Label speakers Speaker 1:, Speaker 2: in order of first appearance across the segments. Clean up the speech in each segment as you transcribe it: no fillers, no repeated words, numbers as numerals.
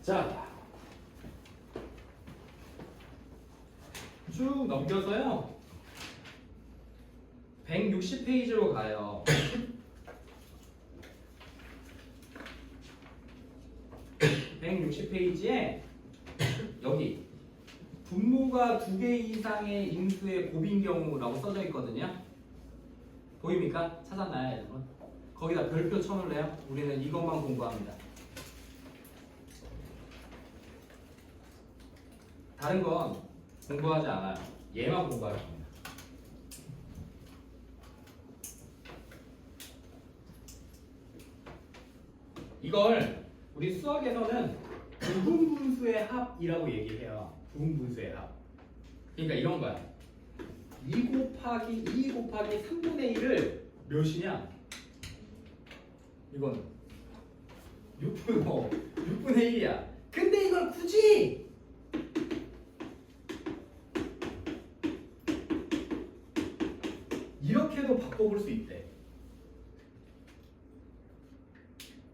Speaker 1: 자, 쭉 넘겨서요. 160페이지로 가요. 160페이지에 여기 분모가 2개 이상의 인수의 곱인 경우라고 써져 있거든요. 보입니까? 찾았나요, 여러분? 거기다 별표 쳐놓을래요? 우리는 이것만 공부합니다. 다른 건 공부하지 않아요. 얘만 공부할 겁니다. 이걸 우리 수학에서는 부분분수의 합이라고 얘기해요. 부분분수의 합. 그러니까 이런 거야. 2 곱하기 3분의 1을 몇이냐? 이건 6분의 1이야. 근데 이걸 굳이 이렇게도 바꿔볼 수 있대.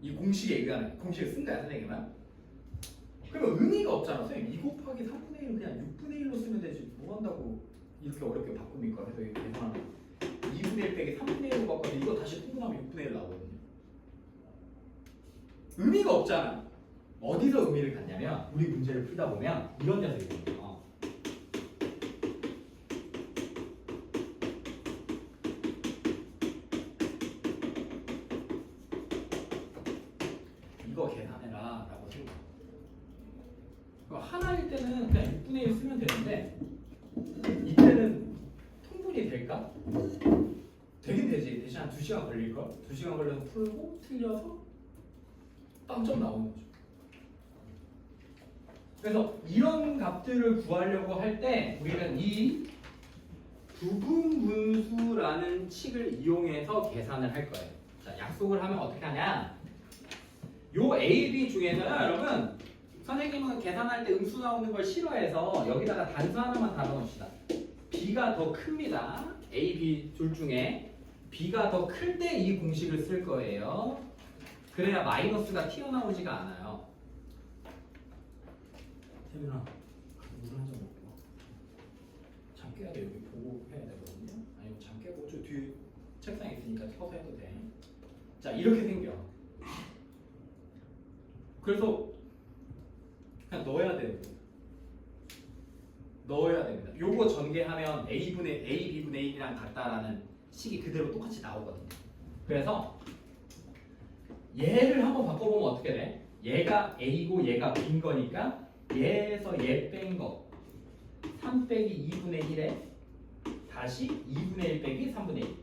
Speaker 1: 이 공식에 공식을 쓴 거야, 선생님은. 그러면 의미가 없잖아. 선생님 2 곱하기 3분의 1은 그냥 6분의 1로 쓰면 되지. 뭐 한다고 이렇게 어렵게 바꿉니까? 그래서 이렇게 계산하면 2분의 1 빼기 3분의 1로 바꿔서 이거 다시 통분하면 6분의 1 나오거든요. 의미가 없잖아. 어디서 의미를 갖냐면 우리 문제를 풀다 보면 이런 녀석이 있거든요. 이거 계산해라 라고 생각. 하나일 때는 그냥 6분의 1 쓰면 되는데 이때는 통분이 될까? 되긴 되지. 대신 한 2시간 걸릴걸? 2시간 걸려서 풀고 틀려서 빵점 나오는 거죠. 그래서 이런 값들을 구하려고 할 때 우리는 이 부분분수라는 칙을 이용해서 계산을 할 거예요. 자, 약속을 하면 어떻게 하냐? 요 A, B 중에는 여러분 선생님은 계산할 때 음수 나오는 걸 싫어해서 여기다가 단수 하나만 달아놓읍시다. B가 더 큽니다. A, B 둘 중에 B가 더 클 때 이 공식을 쓸 거예요. 그래야 마이너스가 튀어나오지가 않아요. 태민아, 물 한 잔 먹고. 잠 깨야 돼. 여기 보고 해야 되거든요. 아니면 잠 깨고 저 뒤에 책상에 있으니까 서서 해도 돼. 자, 이렇게 생겨. 그래서 그냥 넣어야 돼요. 넣어야 됩니다. 요거 전개하면 A, B분의 1이랑 같다라는 식이 그대로 똑같이 나오거든요. 그래서 얘를 한번 바꿔보면 어떻게 돼? 얘가 A고 얘가 B인 거니까 얘에서 얘 뺀 거 3 빼기 2분의 1에 다시 2분의 1 빼기 3분의 1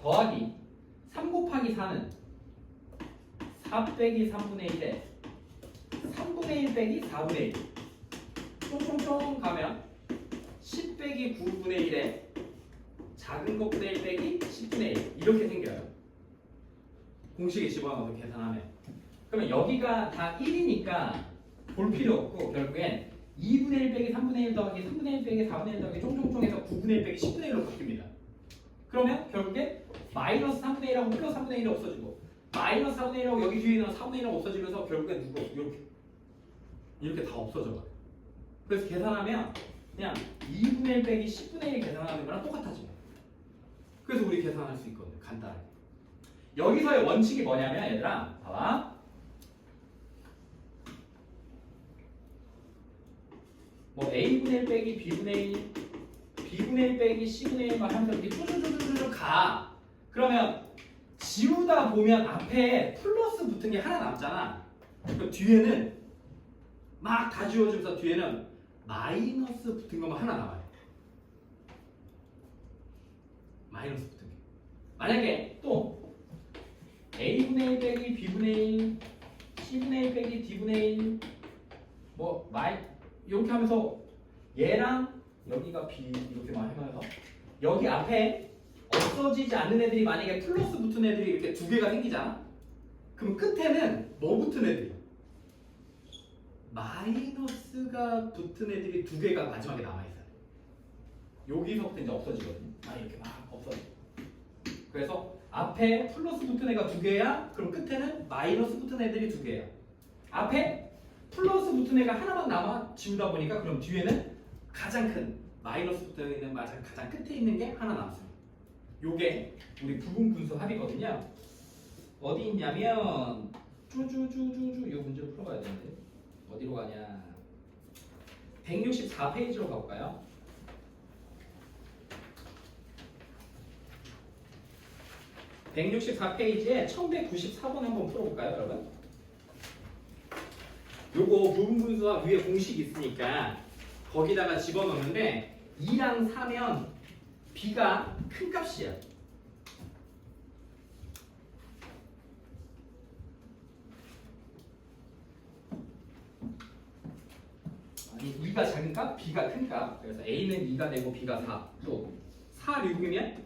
Speaker 1: 더하기 3 곱하기 4는 4 빼기 3분의 1에 3분의 1 빼기 4분의 1 쫑쫑쫑 가면 10 빼기 9분의 1에 작은 것분의 1 빼기 10분의 1 이렇게 생겨요. 공식에 집어넣어서 계산하면. 그러면 여기가 다 1이니까 볼 필요 없고 결국엔 2분의 1 빼기 3분의 1 더하기 3분의 1 빼기 4분의 1 더하기 쫑쫑쫑 해서 9분의 1 빼기 10분의 1로 바뀝니다. 그러면 결국에 마이너스 3분의 1하고 플러스 3분의 1이 없어지고 마이너스 4분의 1하고 여기 뒤에 있는 4분의 1하고 없어지면서 결국엔 누구 이렇게 다 없어져 버려요. 그래서 계산하면 그냥 2분의 1 빼기 10분의 1 계산하는 거랑 똑같아져요. 그래서 우리 계산할 수 있거든요. 간단하게. 여기서의 원칙이 뭐냐면 얘들아 봐봐. 뭐 A분의 1 빼기 B분의 1 B분의 1 빼기 C분의 1만 하면서 이렇게 쭈쭈쭈쭈쭈 가. 그러면 지우다 보면 앞에 플러스 붙은 게 하나 남잖아. 그럼 뒤에는 막 다 지워지면서 뒤에는 마이너스 붙은 것만 하나 남아요. 마이너스 붙은 게. 만약에 또 A분의 1 빼기 B분의 1 C분의 1 빼기 D분의 1 이렇게 하면서 얘랑 여기가 B 이렇게만 해서 여기 앞에 없어지지 않는 애들이 만약에 플러스 붙은 애들이 이렇게 두 개가 생기잖아. 그럼 끝에는 뭐 붙은 애들이? 마이너스가 붙은 애들이 두 개가 마지막에 남아있어요. 여기서부터 이제 없어지거든요. 이렇게 막 없어져. 그래서 앞에 플러스 붙은 애가 두 개야. 그럼 끝에는 마이너스 붙은 애들이 두 개야. 앞에 플러스 붙은 애가 하나만 남아 지우다 보니까 그럼 뒤에는 가장 큰 마이너스 붙어 있는 가장 끝에 있는 게 하나 남습니다. 요게 우리 부분 분수 합이거든요. 어디 있냐면 쭈쭈쭈쭈쭈 이 문제를 풀어봐야 되는데 어디로 가냐? 164페이지로 가볼까요? 164페이지에 1194번 한번 풀어볼까요, 여러분? 요거 부분 분수와 위에 공식이 있으니까 거기다가 집어넣는데 2랑 4면 b가 큰 값이야. 아니 2가 작은 값, b가 큰 값. 그래서 a는 2가 되고 b가 4. 또 4, 6이면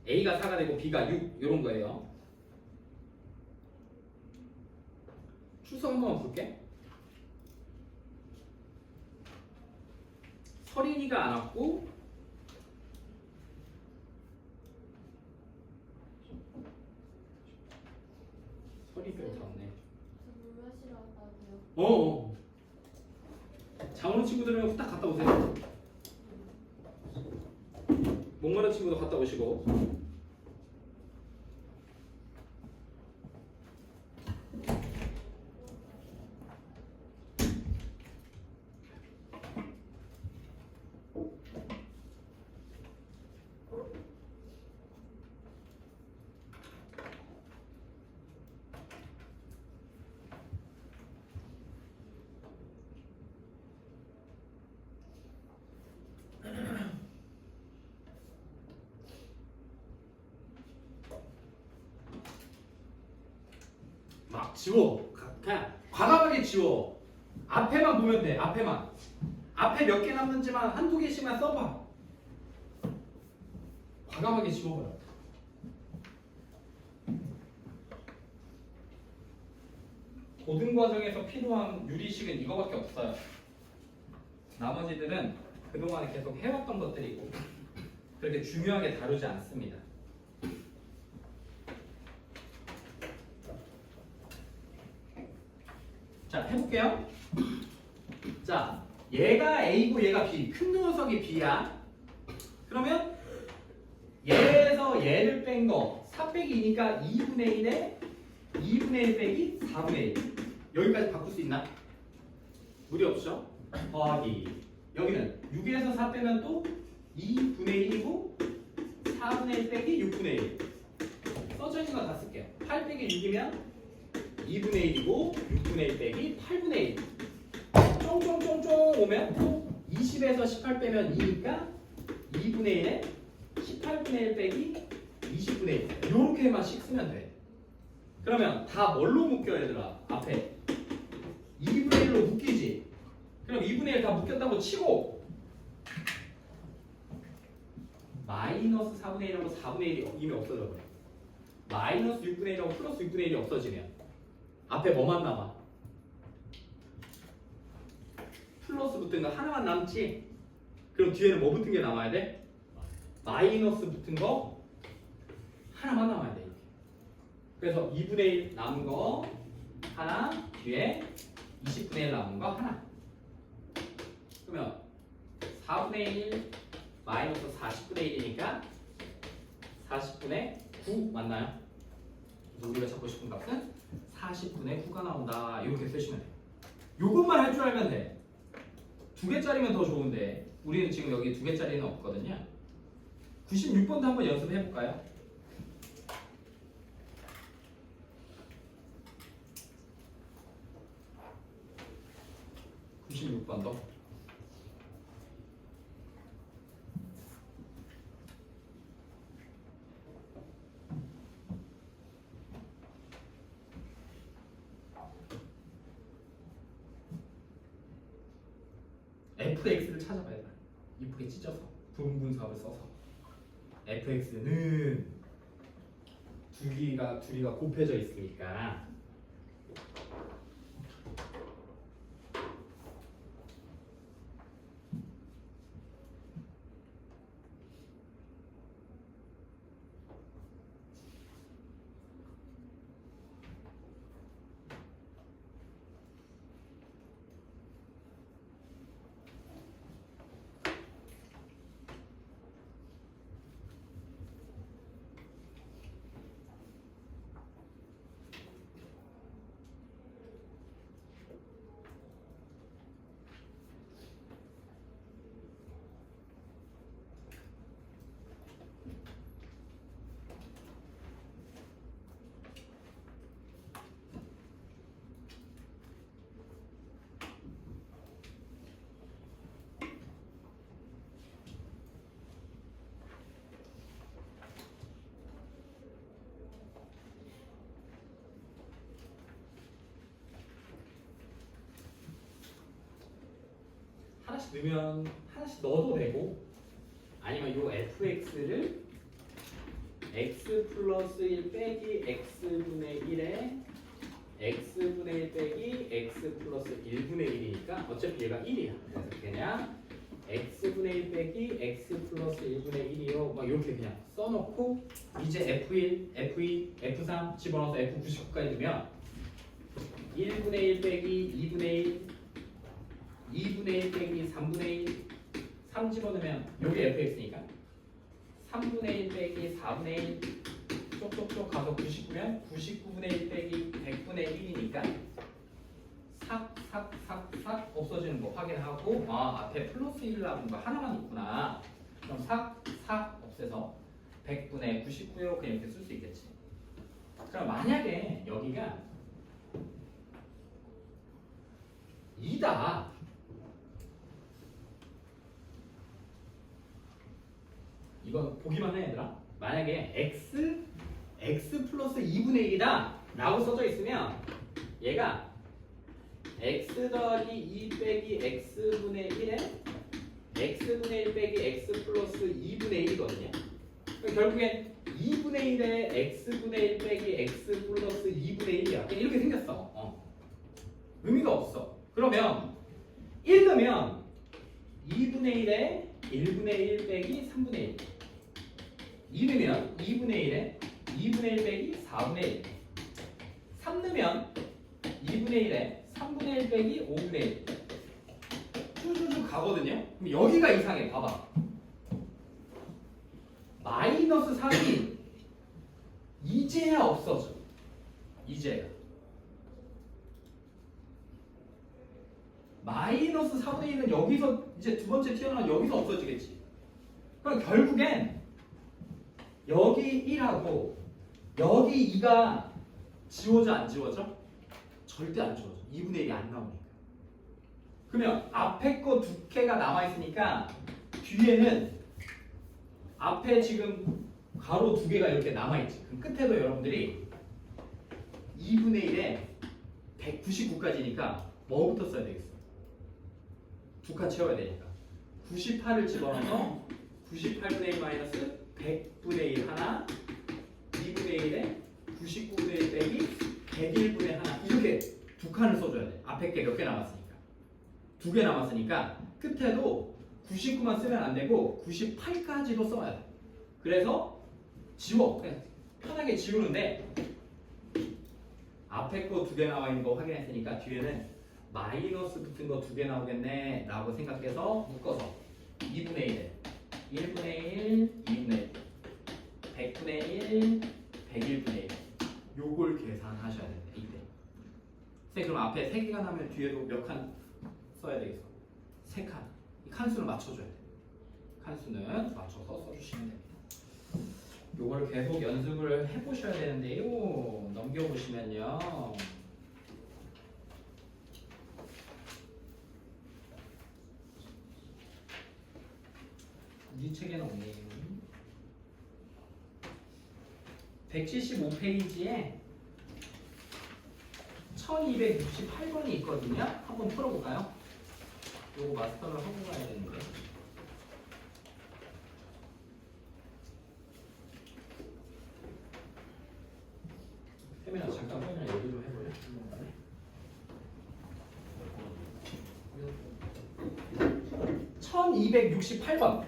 Speaker 1: a가 4가 되고 b가 6 이런 거예요. 추석 한번 볼게. 서린이가 안 왔고 서린이가 다 왔네.
Speaker 2: 물마시러 갔다 오세요.
Speaker 1: 어. 장원호 친구들은 후딱 갔다 오세요. 목마른 친구도 갔다 오시고. 막 지워. 그냥 과감하게 지워. 앞에만 보면 돼. 앞에만. 앞에 몇 개 남는지만 한두 개씩만 써봐. 과감하게 지워버려. 고등 과정에서 필요한 유리식은 이거밖에 없어요. 나머지들은 그동안에 계속 해왔던 것들이고 그렇게 중요하게 다루지 않습니다. 자, 해볼게요. 자, 얘가 A고 얘가 B. 큰 녀석이 B야. 그러면 얘에서 얘를 뺀 거 4 빼기 2니까 2분의 1에 2분의 1 빼기 4분의 1. 여기까지 바꿀 수 있나? 무리 없죠? 더하기. 여기는 6에서 4 빼면 또 2분의 1이고 4분의 1 빼기 6분의 1. 써져 있는 거 다 쓸게요. 8 빼기 6이면 2분의 1이고 6분의 1 빼기 8분의 1. 쫑쫑쫑쫑 오면 또 20에서 18 빼면 2니까 2분의 1에 18분의 1 빼기 20분의 1. 요렇게만씩 쓰면 돼. 그러면 다 뭘로 묶여 얘들아? 앞에 2분의 1로 묶이지. 그럼 2분의 1 다 묶였다고 치고 마이너스 4분의 1하고 4분의 1이 이미 없어져 버려. 마이너스 6분의 1하고 플러스 6분의 1이 없어지면 앞에 뭐만 남아? 플러스 붙은 거 하나만 남지? 그럼 뒤에는 뭐 붙은 게 남아야 돼? 마이너스 붙은 거 하나만 남아야 돼. 이렇게. 그래서 2분의 1 남은 거 하나, 뒤에 20분의 1 남은 거 하나. 그러면 4분의 1 마이너스 40분의 1이니까 40분의 9 맞나요? 그래서 우리가 찾고 싶은 값은 40분의 9가 나온다. 이렇게 쓰시면 돼요. 요것만 할 줄 알면 돼. 2개짜리면 더 좋은데 우리는 지금 여기 2개짜리는 없거든요. 96번도 한번 연습해 볼까요? 96번도 fx를 찾아봐야 돼. 이쁘게 찢어서 부분분수합을 써서 fx는 둘이가 곱해져 있으니까 넣으면 하나씩 넣어도 되고 아니면 요 fx를 x 플러스 1 빼기 x분의 1에 x분의 1 빼기 x 플러스 1분의 1이니까 어차피 얘가 1이야. 그래서 그냥 x분의 1 빼기 x 플러스 1분의 1이요. 막 이렇게 그냥 써놓고 이제 f1, f2, f3 집어넣어서 f99까지 넣으면 1분의 1 빼기 2분의 1, 2분의 1 빼기 3분의 1, 3 집어넣으면 요게 fx니까 3분의 1 빼기 4분의 1 쪽쪽쪽 가서 99면 99분의 1 빼기 100분의 1이니까 삭 없어지는 거 확인하고 앞에 플러스 1 나온 거 하나만 있구나. 그럼 삭 없애서 100분의 99요 그냥 이렇게 쓸 수 있겠지. 그럼 만약에 여기가 2다. 이건 보기만 해 얘들아. 만약에 x 플러스 2분의 1이다 라고 써져 있으면 얘가 x 더하기 2 빼기 x분의 1에 x분의 1 빼기 x 플러스 2분의 1이거든요. 그러니까 결국엔 2분의 1에 x분의 1 빼기 x 플러스 2분의 1이야. 이렇게 생겼어. 의미가 없어. 그러면 1 넣으면 2분의 1에 1분의 1 빼기 3분의 1 2 넣으면 2분의 1에 2분의 1 빼기 4분의 1 3 넣으면 2분의 1에 3분의 1 빼기 5분의 1 쭉쭉쭉 가거든요. 그럼 여기가 이상해. 봐봐. 마이너스 3이 이제야 없어져. 이제야. 마이너스 4분의 1은 여기서 이제 두 번째 튀어나온 여기서 없어지겠지. 그럼 결국엔 여기 1하고 여기 2가 지워져 안 지워져? 절대 안 지워져. 2분의 1이 안 나오니까. 그러면 앞에 거 두 개가 남아있으니까 뒤에는 앞에 지금 가로 두 개가 이렇게 남아있지. 그럼 끝에도 여러분들이 2분의 1에 199까지니까 뭐부터 써야 되겠어? 두 칸 채워야 되니까 98을 집어넣어서 98분의 1 마이너스 100분의 1 하나 2분의 1에 99분의 1 빼기 101분의 하나 이렇게 두 칸을 써줘야 돼. 앞에 게 몇 개 남았으니까 두 개 남았으니까 끝에도 99만 쓰면 안 되고 98까지도 써야 돼. 그래서 지워. 그냥 편하게 지우는데 앞에 거 두 개 나와 있는 거 확인했으니까 뒤에는 마이너스 붙은 거 두 개 나오겠네 라고 생각해서 묶어서 2분의 1에 1분의 1, 2분의 1 100분의 1, 101분의 1 요걸 계산하셔야 됩니다. 이때 선생님 그럼 앞에 3개가 나면 뒤에도 몇 칸 써야 되겠어? 3칸. 이 칸수를 맞춰줘야 돼. 칸수는 맞춰서 써주시면 됩니다. 요거를 계속 연습을 해보셔야 되는데요. 넘겨보시면요. 이 책에는 없네요. 175페이지에 1268번이 있거든요. 한번 풀어볼까요? 요거 마스터를 하고 가야 되는데. 혜민아 잠깐 혜민아 얘기 좀 해볼래? 1268번.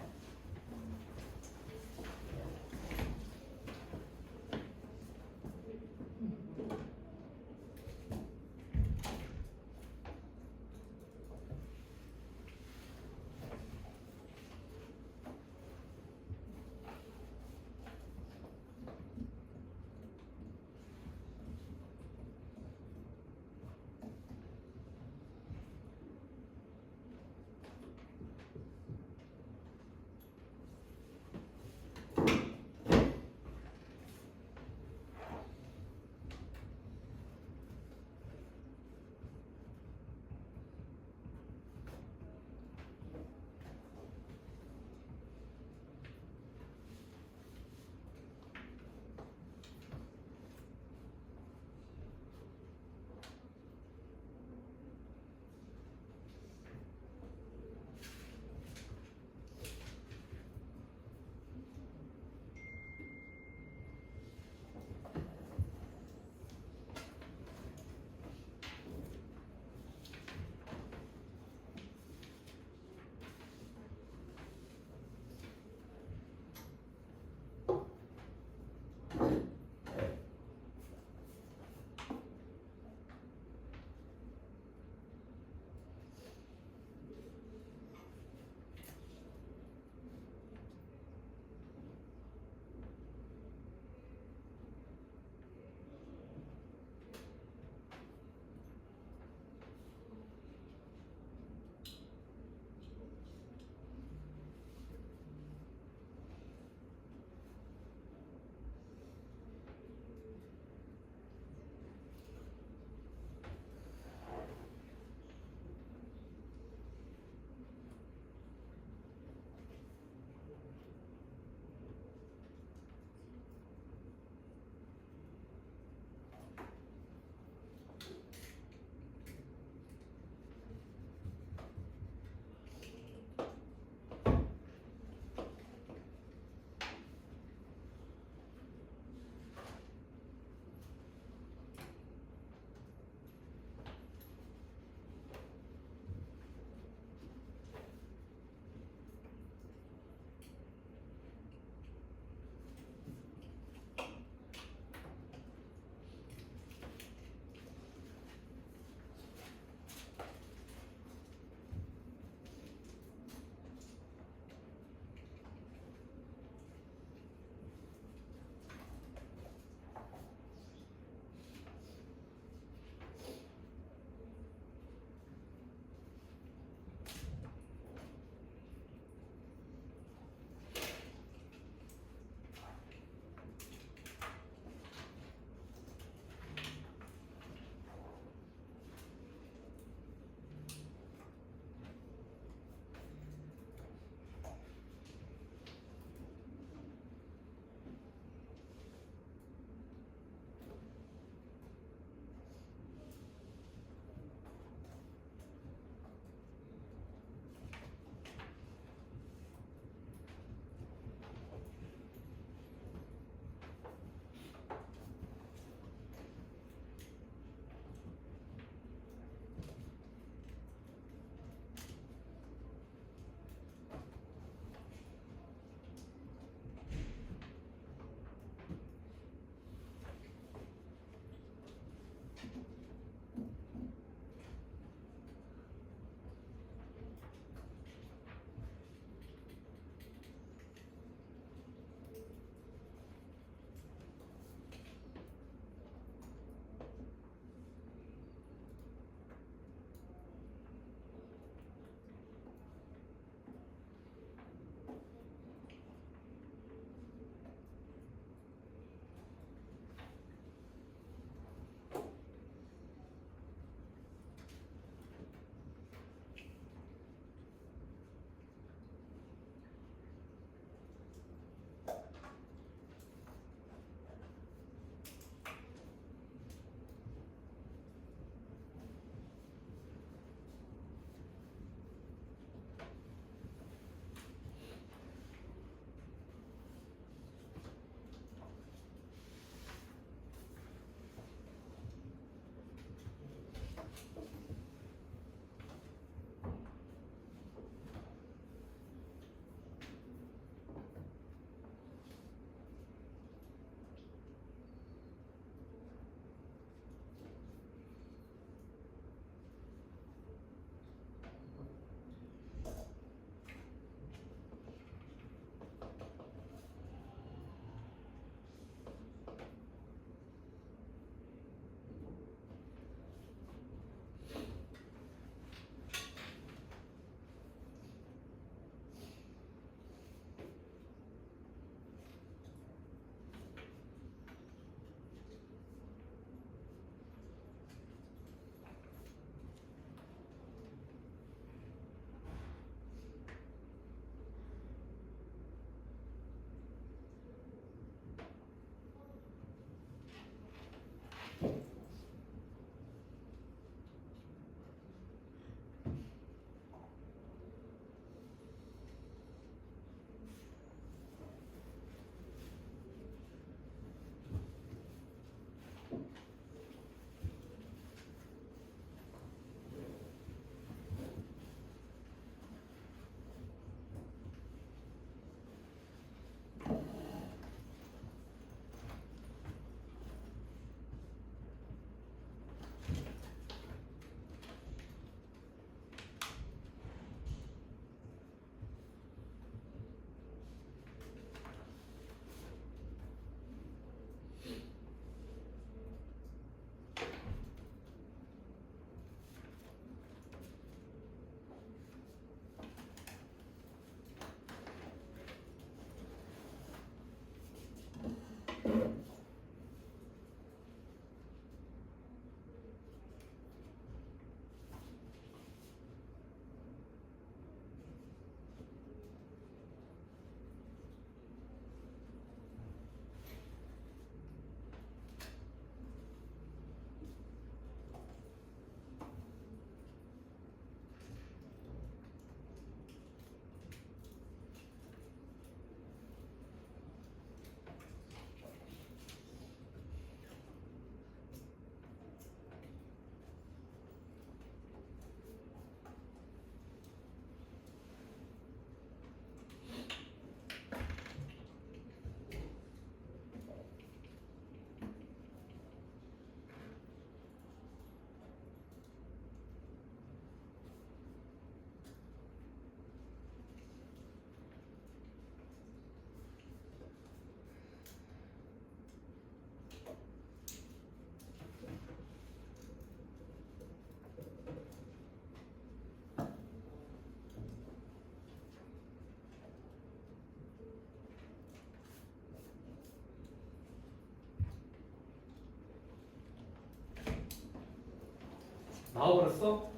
Speaker 1: 나와버렸어?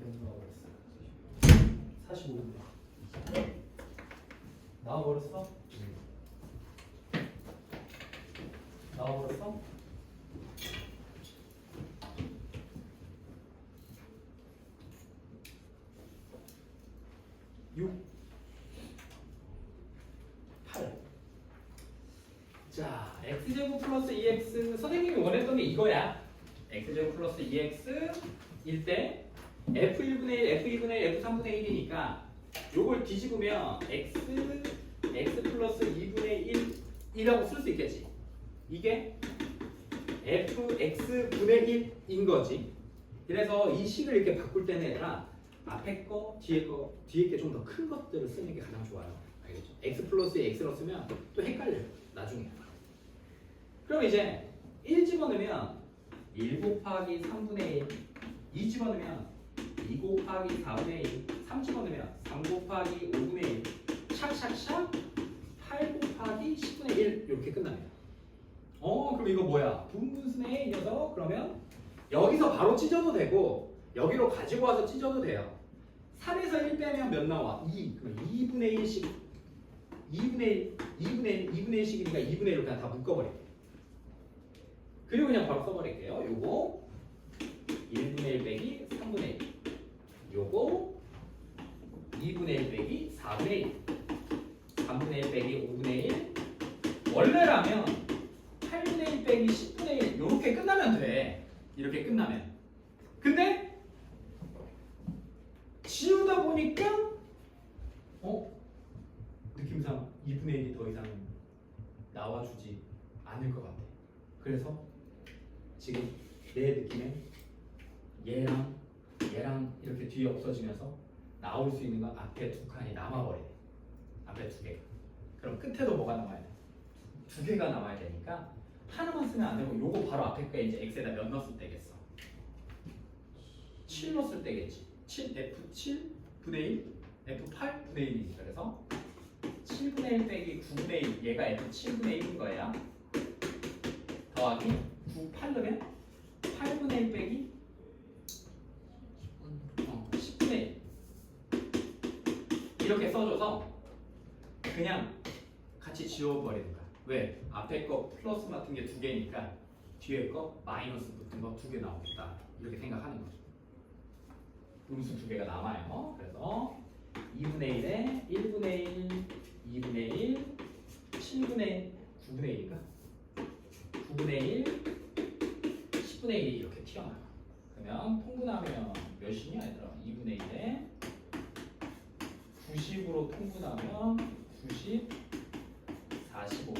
Speaker 1: 나와버렸어. 45분. 나와버렸어? 나와버렸어? 6 8 자, x제곱 플러스 2x 선생님이 원했던 게 이거야. x제곱 플러스 2x일 때 f1분의 1, f2분의 1, f3분의 1이니까 요걸 뒤집으면 x 플러스 2분의 1이라고 쓸 수 있겠지. 이게 fx분의 1인 거지. 그래서 이 식을 이렇게 바꿀 때는 얘들아 앞에 거, 뒤에 게 좀 더 큰 것들을 쓰는 게 가장 좋아요. 알겠죠? x 플러스에 x로 쓰면 또 헷갈려요. 나중에. 그럼 이제 1 집어넣으면 1 곱하기 3분의 1, 2 집어넣으면 2 곱하기 4분의 1, 3 집어넣으면 3 곱하기 5분의 1, 샥샥샥 8 곱하기 10분의 1 이렇게 끝납니다. 그럼 이거 뭐야? 분분수네 이 녀석? 그러면 여기서 바로 찢어도 되고 여기로 가지고 와서 찢어도 돼요. 3에서 1 빼면 몇 나와? 2. 그럼 2분의 1씩 2분의 1씩이니까 2분의 1로 그냥 다 묶어버릴게요. 그리고 그냥 바로 써버릴게요. 요거 1분의 1 빼기 3분의 1 요거 2분의 1 빼기 4분의 1 3분의 1 빼기 5분의 1 원래라면 8분의 1 빼기 10분의 1 요렇게 끝나면 돼. 이렇게 끝나면. 근데 지우다 보니까 느낌상 2분의 1이 더 이상 나와주지 않을 것 같아. 그래서 지금 내 느낌에 얘랑 이렇게 뒤에 없어지면서 나올 수 있는 건 앞에 두 칸이 남아버리네. 앞에 두 개. 그럼 끝에도 뭐가 남아야 돼? 두 개가 남아야 되니까 하나만 쓰면 안 되고 요거 바로 앞에 거에 이제 x에다 몇 넣었을 때겠어? 7 넣었을 때겠지. 7 f7분의 1 f8분의 1이니까 그래서 7분의 1 빼기 9분의 1 얘가 f7분의 1인 거야. 더하기 9, 8 넣으면 8분의 1 빼기 10분의 1 이렇게 써줘서 그냥 같이 지워버리는 거야. 왜? 앞에 거 플러스 같은 게 두 개니까 뒤에 거 마이너스 붙은 거 두 개 나오겠다. 이렇게 생각하는 거죠. 음수 두 개가 남아요. 그래서 2분의 1에 1분의 1, 2분의 1, 7분의 1, 9분의 1인가? 9분의 1, 10분의 1이 이렇게 튀어나와. 그러면 통분하면 몇이냐 얘들아? 2분의 1에 90으로 통분하면 90, 45,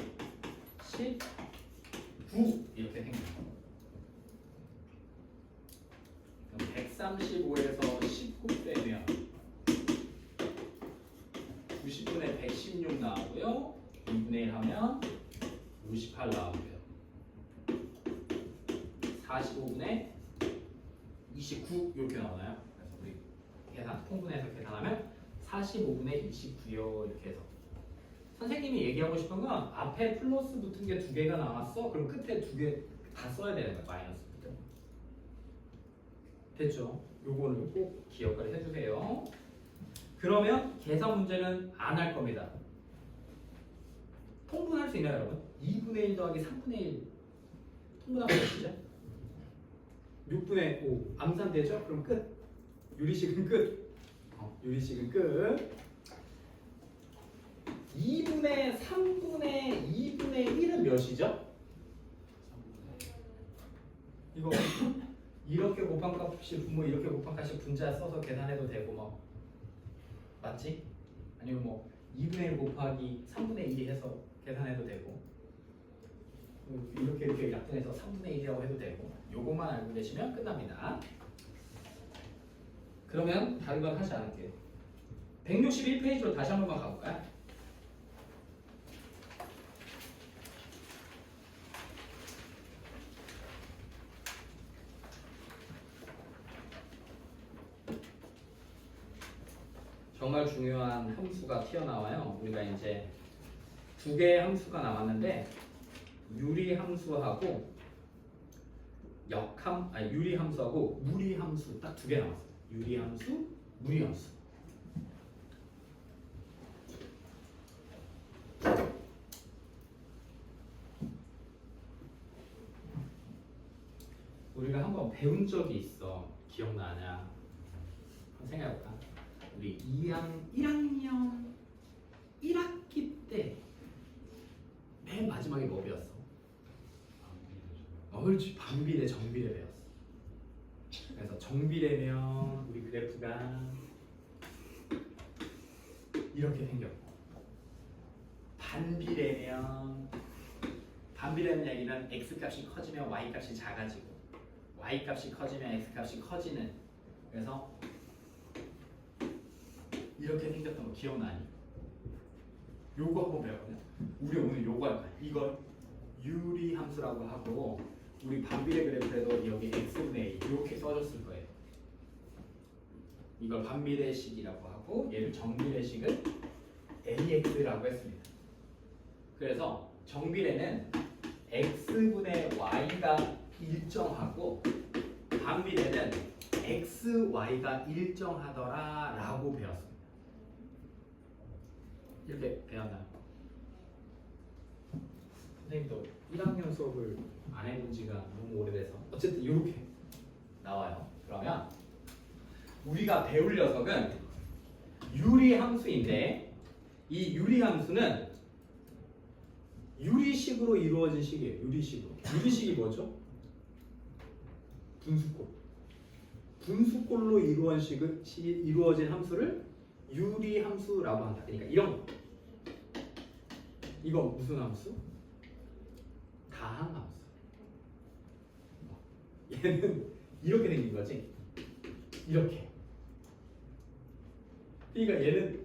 Speaker 1: 10, 9 이렇게 생겨요. 그럼 135에서 19 빼면 90분의 116 나오고요. 2분의 1 하면 58 나오고요. 45분의 29 이렇게 나오나요? 그래서 우리 통분해서 계산하면 45분의 29요 이렇게 해서 선생님이 얘기하고 싶은 건 앞에 플러스 붙은 게 두 개가 나왔어. 그럼 끝에 두 개 다 써야 되는 거야. 마이너스 붙은. 됐죠? 요거는 꼭 기억을 해주세요. 그러면 계산 문제는 안 할 겁니다. 통분할 수 있나요, 여러분? 2분의 1 더하기 3분의 1 통분하면 몇이죠? 6분의 5 암산되죠? 그럼 끝. 유리식은 끝. 유리식은 끝. 2분의 3분의 2분의 1은 몇이죠? 이거 이렇게 곱한 값이 분모 이렇게 곱한 값이 분자 써서 계산해도 되고 뭐 맞지? 아니면 뭐 2분의 1 곱하기 3분의 1이 해서 계산해도 되고 이렇게 약분해서 3분의 1이라고 해도 되고 요것만 알고 계시면 끝납니다. 그러면 다른 건 하지 않을게요. 161페이지로 다시 한 번만 가볼까요? 정말 중요한 함수가 튀어나와요. 우리가 이제 두 개의 함수가 남았는데 유리 함수하고 유리함수하고 무리함수 딱 두 개 남았어요. 유리함수, 무리함수. 우리가 한번 배운 적이 있어. 기억나냐? 한번 생각해볼까? 우리 1학년 1학기 때 맨 마지막에 뭐 배웠어? 그렇지. 반비례, 정비례 배웠어. 그래서 정비례면 우리 그래프가 이렇게 생겼고, 반비례면 얘기는 x 값이 커지면 y 값이 작아지고, y 값이 커지면 x 값이 커지는. 그래서 이렇게 생겼던 거 기억나니? 요거 한번 배워보자. 우리 오늘 요거 할 거야. 이걸 유리함수라고 하고, 우리 반비례 그래프에도 여기 x분의 a 이렇게 써줬을 거예요. 이걸 반비례식이라고 하고, 얘를 정비례식은 AX라고 했습니다. 그래서 정비례는 X분의 Y가 일정하고 반비례는 XY가 일정하더라 라고 배웠습니다. 이렇게 배웠나요? 선생님도 1학년 수업을 안 해본 지가 너무 오래돼서 어쨌든 이렇게 나와요. 그러면 우리가 배울 녀석은 유리함수인데, 이 유리함수는 유리식으로 이루어진 식이에요. 유리식으로. 유리식이 뭐죠? 분수꼴. 분수꼴로 이루어진 함수를 유리함수라고 한다. 그러니까 이런 거. 이거 무슨 함수? 다항함수. 얘는 이렇게 생긴 거지. 이렇게. 그러니까 얘는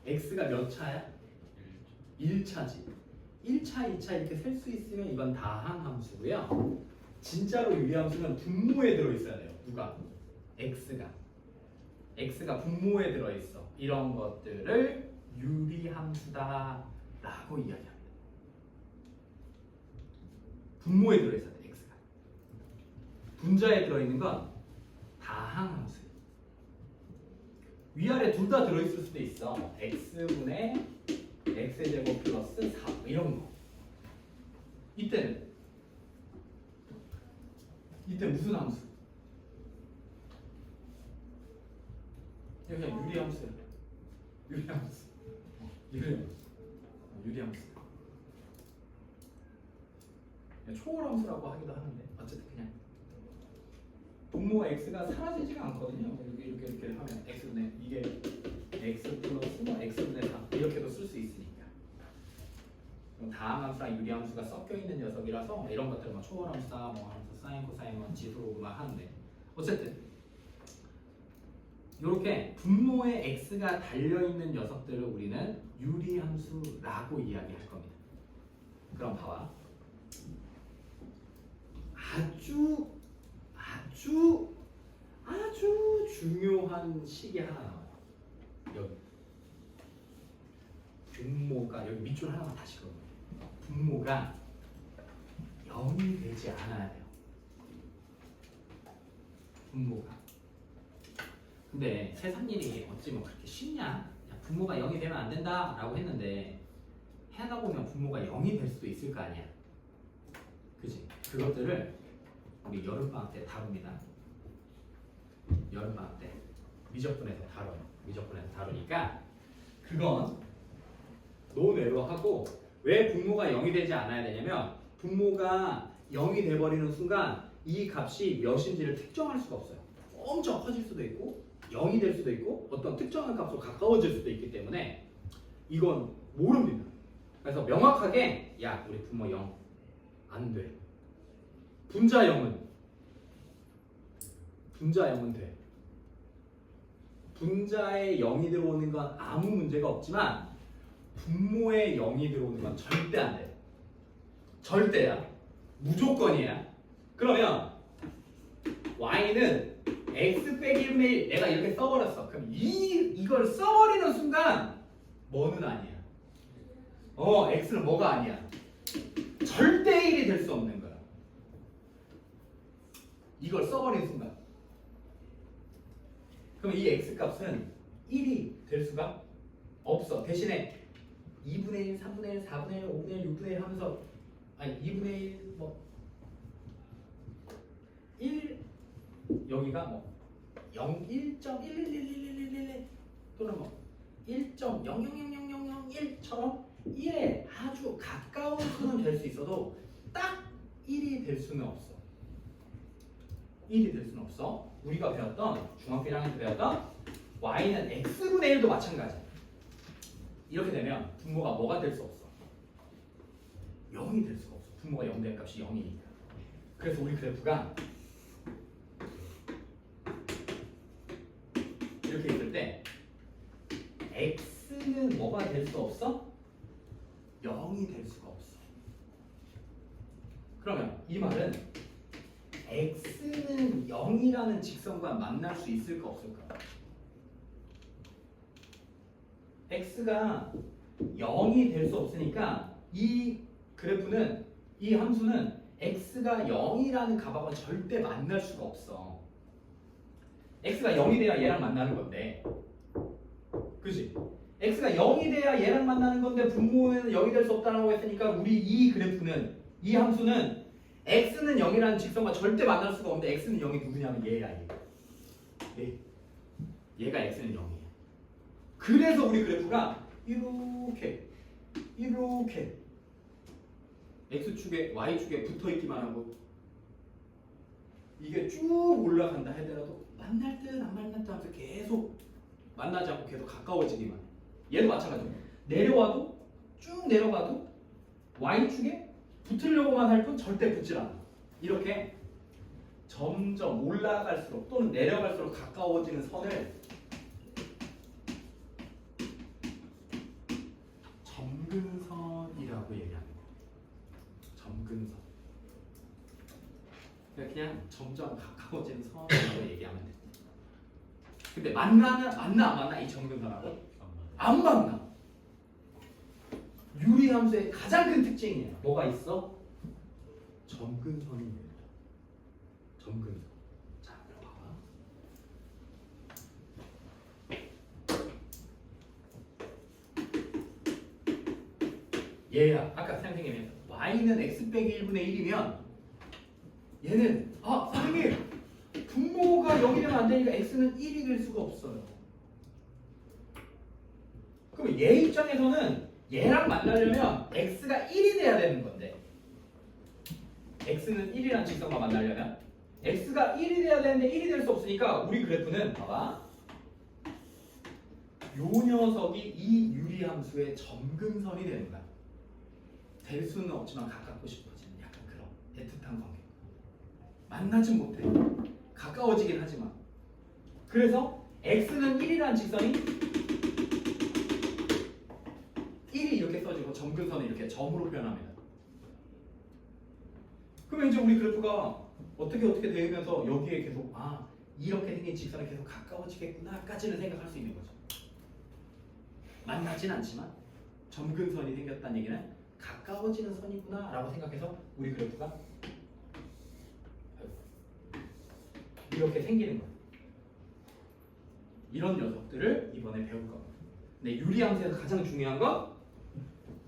Speaker 1: x가 몇 차야? 1차지. 1차, 2차 이렇게 셀 수 있으면 이건 다항함수고요. 진짜로 유리함수는 분모에 들어있어야 돼요. 누가? x가 분모에 들어있어. 이런 것들을 유리함수다 라고 이야기합니다. 분모에 들어있어야 돼. x가. 분자에 들어있는 건 다항함수예요. 위아래 둘 다 들어있을 수도 있어. x분의 x제곱 플러스 4 이런 거. 이때 무슨 함수? 그냥 유리함수야. 유리함수. 초월함수라고 하기도 하는데 어쨌든 그냥 분모 x가 사라지지가 않거든요. 이렇게 하면 x분의 이게 x 플러스 x분의 3 이렇게도 쓸 수 있으니까. 다항함수랑 유리함수가 섞여 있는 녀석이라서 이런 것들 뭐 초월함수다, 뭐 함수 사인, 코사인, 뭐 지수로 막 하는데 어쨌든 이렇게 분모에 x가 달려 있는 녀석들을 우리는 유리함수라고 이야기할 겁니다. 그럼 봐봐. 아주 중요한 식이 하나 나와요. 여기 분모가 여기 밑줄 하나만 다시 그어요. 분모가 0이 되지 않아야 돼요. 분모가. 근데 세상 일이 어찌 뭐 그렇게 쉽냐? 야, 분모가 0이 되면 안 된다 라고 했는데 해다 보면 분모가 0이 될 수도 있을 거 아니야. 그지? 그것들을 우리 여름방학 때 다룹니다. 여름방학 때 미적분에서 다뤄요. 미적분에서 다루니까 그건 논외로 하고, 왜 분모가 0이 되지 않아야 되냐면 분모가 0이 돼버리는 순간 이 값이 몇인지를 특정할 수가 없어요. 엄청 커질 수도 있고 0이 될 수도 있고 어떤 특정한 값으로 가까워질 수도 있기 때문에 이건 모릅니다. 그래서 명확하게 야 우리 분모 0 안 돼. 분자 0은 돼. 분자에 0이 들어오는 건 아무 문제가 없지만 분모에 0이 들어오는 건 절대 안 돼요. 절대야. 무조건이야. 그러면 y는 x 빼기 1분의 1 내가 이렇게 써버렸어. 그럼 이걸 써버리는 순간 뭐는 아니야. x는 뭐가 아니야. 절대 1이 될 수 없는 거야. 이걸 써버리는 순간. 그럼 이 x값은 1이 될 수가 없어. 대신에 2분의 1, 3분의 1, 4분의 1, 5분의 1, 6분의 1 하면서 아니 2분의 1 뭐 1 여기가 뭐 0, 1.1111111 또는 뭐 1.000001처럼 1에 아주 가까운 수는 될 수 있어도 딱 1이 될 수는 없어. 1이 될 수는 없어. 우리가 배웠던 중학교 1학년 때 배웠던 y는 x분의 1도 마찬가지야. 이렇게 되면 분모가 뭐가 될 수 없어? 0이 될 수가 없어. 분모가 0 될 값이 0이니까. 그래서 우리 그래프가 이렇게 있을 때 x는 뭐가 될 수 없어? 0이 될 수가 없어. 그러면 이 말은 x는 0이라는 직선과 만날 수 있을까 없을까? x가 0이 될 수 없으니까 이 그래프는 이 함수는 x가 0이라는 값하고는 절대 만날 수가 없어. x가 0이 돼야 얘랑 만나는 건데, 그지? x가 0이 돼야 얘랑 만나는 건데 분모는 0이 될 수 없다라고 했으니까 우리 이 그래프는 이 함수는 x는 0이라는 직선과 절대 만날 수가 없는데 x는 0이 누구냐면 얘야 얘. 얘가 x는 0이야. 그래서 우리 그래프가 이렇게 x축에 y축에 붙어있기만 하고 이게 쭉 올라간다 하더라도 만날 듯 안 만날 듯 하면서 계속 만나지 않고 계속 가까워지기만 해. 얘도 마찬가지로 내려와도 쭉 내려가도 y축에 붙으려고만 할 뿐 절대 붙질 않아. 이렇게 점점 올라갈수록 또는 내려갈수록 가까워지는 선을 점근선이라고 얘기합니다. 점근선. 그냥 점점 가까워지는 선이라고 얘기하면 돼. 근데 만나 안 만나 이 점근선하고? 안 만나. 유리함수의 가장 큰 특징이야. 뭐가 있어? 점근선이 있는 거야. 점근선. 자, 봐봐. 얘야. 아까 선생님이 y는 x 빼기 1분의 1이면 얘는 선생님 분모가 0이 되면 안 되니까 x는 1이 될 수가 없어요. 그럼 얘 입장에서는 얘랑 만나려면 x가 1이 돼야 되는 건데 x는 1이라는 직선과 만나려면 x가 1이 돼야 되는데 1이 될 수 없으니까 우리 그래프는 봐봐 요 녀석이 이 유리함수의 점근선이 되는 거야. 될 수는 없지만 가깝고 싶어지는 약간 그런 애틋한 관계. 만나진 못해. 가까워지긴 하지만. 그래서 x는 1이라는 직선이 1이 이렇게 써지고 점근선을 이렇게 점으로 표현합니다. 그러면 이제 우리 그래프가 어떻게 되면서 여기에 계속 이렇게 생긴 직선이 계속 가까워지겠구나까지는 생각할 수 있는 거죠. 만나진 않지만 점근선이 생겼다는 얘기는 가까워지는 선이구나 라고 생각해서 우리 그래프가 이렇게 생기는 거예요. 이런 녀석들을 이번에 배울 겁니다. 근데 유리함수에서 가장 중요한 건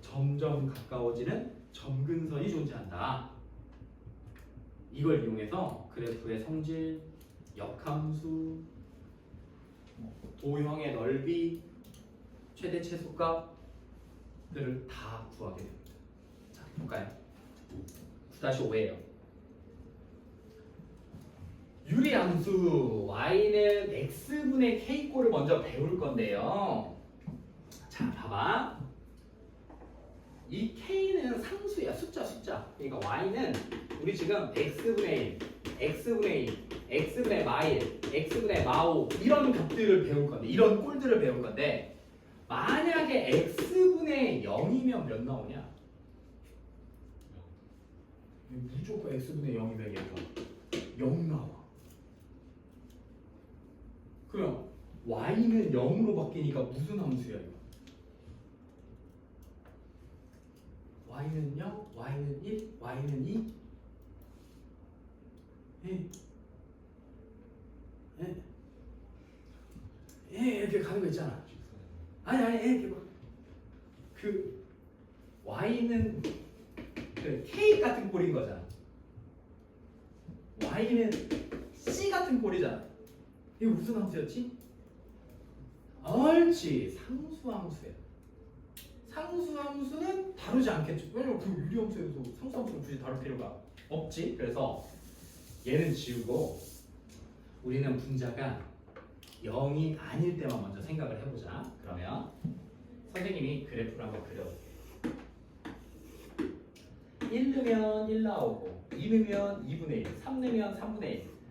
Speaker 1: 점점 가까워지는 점근선이 존재한다. 이걸 이용해서 그래프의 성질, 역함수, 도형의 넓이, 최대 최소값들을 다 구하게 됩니다. 자, 볼까요? 9-5예요. 유리함수 y는 x분의 k꼴을 먼저 배울 건데요. 자, 봐봐. 이 k는 상수야. 숫자. 그러니까 y는 우리 지금 x분의 1, x분의 2, x분의 마일, x분의 마오 이런 값들을 배울 건데 이런 꼴들을 배울 건데 만약에 x분의 0이면 몇 나오냐? 무조건 x분의 0이면 얘가 0 나와. 그럼 y는 0으로 바뀌니까 무슨 함수야 이거? y는 0, y는 1, y는 2? 가는 거 있잖아. 아니 이렇게 막 그 y는 그 k 같은 꼴인 거잖아. y는 c 같은 꼴이잖아. 이거 무슨 함수였지? 옳지, 상수함수야. 상수함수는 다루지 않겠죠. 왜냐면 그 유리함수에서 상수함수를 굳이 다룰 필요가 없지. 그래서 얘는 지우고 우리는 분자가 0이 아닐 때만 먼저 생각을 해보자. 그러면 선생님이 그래프를 한번 그려볼게요. 1 넣으면 1 나오고 2 넣으면 2분의 1, 3 넣으면 3분의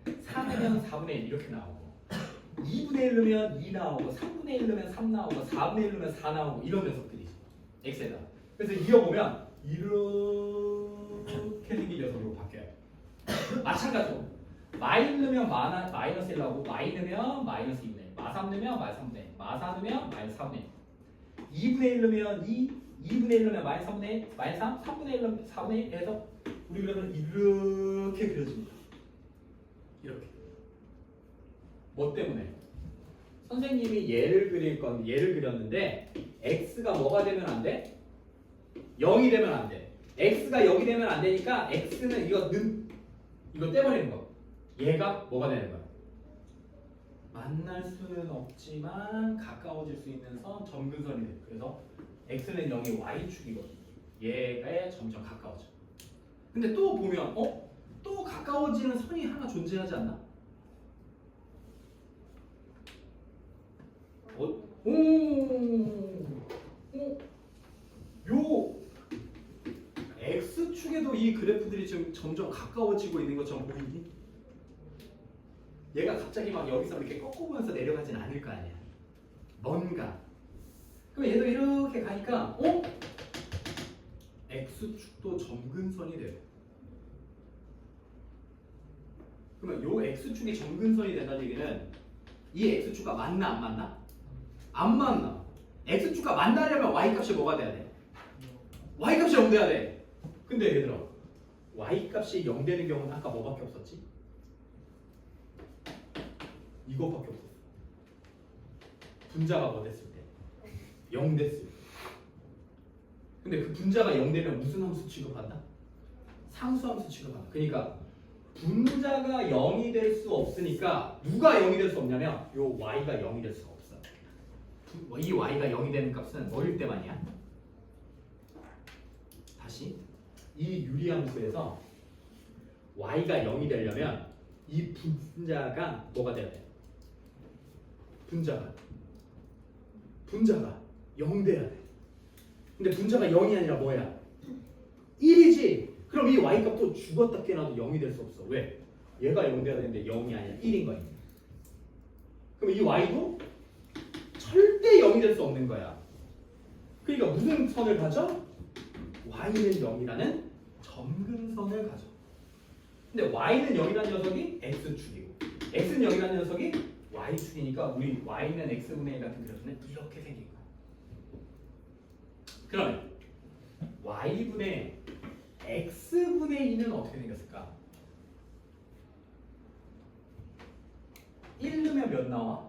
Speaker 1: 1, 4 넣으면 4분의 1 이렇게 나오고 2분의 1 넣으면 2 나오고 3분의 1 넣으면 3 나오고 4분의 1 넣으면 4 나오고 이런 녀석들이지. x에다. 그래서 이어보면 이렇게 생긴 녀석으로 바뀌어요. 마찬가지로 마이 넣으면 마이너스 1 나오고 마이 넣으면 마이너스 2분의 1, 마3 넣으면 마이너스 3분의 1, 마4 넣으면 마이너스 4분의 1, 2분의 1 넣으면 2, 2분의 1 넣으면 마이너스 3분의 1, 마이너스 3, 3분의 1 넣으면 4분의 1 해서 우리 그러면 이렇게 그려집니다. 이렇게. 뭐 때문에? 선생님이 얘를 그렸는데 x가 뭐가 되면 안 돼? 0이 되면 안 돼. x가 0이 되면 안 되니까 x는 이거 떼버리는 거. 얘가 뭐가 되는 거야? 만날 수는 없지만 가까워질 수 있는 선 점근선이 돼. 그래서 x는 0이 y축이거든. 얘가 점점 가까워져. 근데 또 보면 또 가까워지는 선이 하나 존재하지 않나? 요 x축에도 이 그래프들이 지금 점점 가까워지고 있는 것처럼 보이니? 얘가 갑자기 막 여기서 이렇게 꺾어보면서 내려가진 않을 거 아니야. 뭔가. 그럼 얘도 이렇게 가니까 x축도 점근선이 돼요. 그러면 요 x축이 점근선이 된다는 얘기는 이 x축과 맞나 안 맞나? 안 맞나. x축과 만나려면 y값이 뭐가 돼야 돼? y값이 0 돼야 돼. 근데 얘들아 y값이 0 되는 경우는 아까 뭐밖에 없었지? 이것밖에 없었어. 분자가 뭐 됐을 때? 0 됐을 때. 근데 그 분자가 0 되면 무슨 함수 취급한다? 상수함수 취급한다. 그러니까 분자가 0이 될 수 없으니까 누가 0이 될 수 없냐면 요 y가 0이 될 수가 없어. 이 y가 0이 되는 값은 뭐일 때만이야? 다시 이 유리함수에서 y가 0이 되려면 이 분자가 뭐가 돼야 돼? 분자가 0 돼야 돼. 근데 분자가 0이 아니라 뭐야? 1이지. 그럼 이 y값도 죽었다 깨나도 0이 될 수 없어. 왜? 얘가 0 돼야 되는데 0이 아니라 1인 거야. 그럼 이 y도 절대 0이 될 수 없는 거야. 그러니까 무슨 선을 가져? y는 0이라는 점근선을 가져. 근데 y는 0이라는 녀석이 x축이고 x는 0이라는 녀석이 y축이니까 우리 y는 x분의 1 같은 그래프는 이렇게 생긴 거야. 그러면 y분의 x분의 2는 어떻게 생겼을까? 1 넣으면 몇 나와?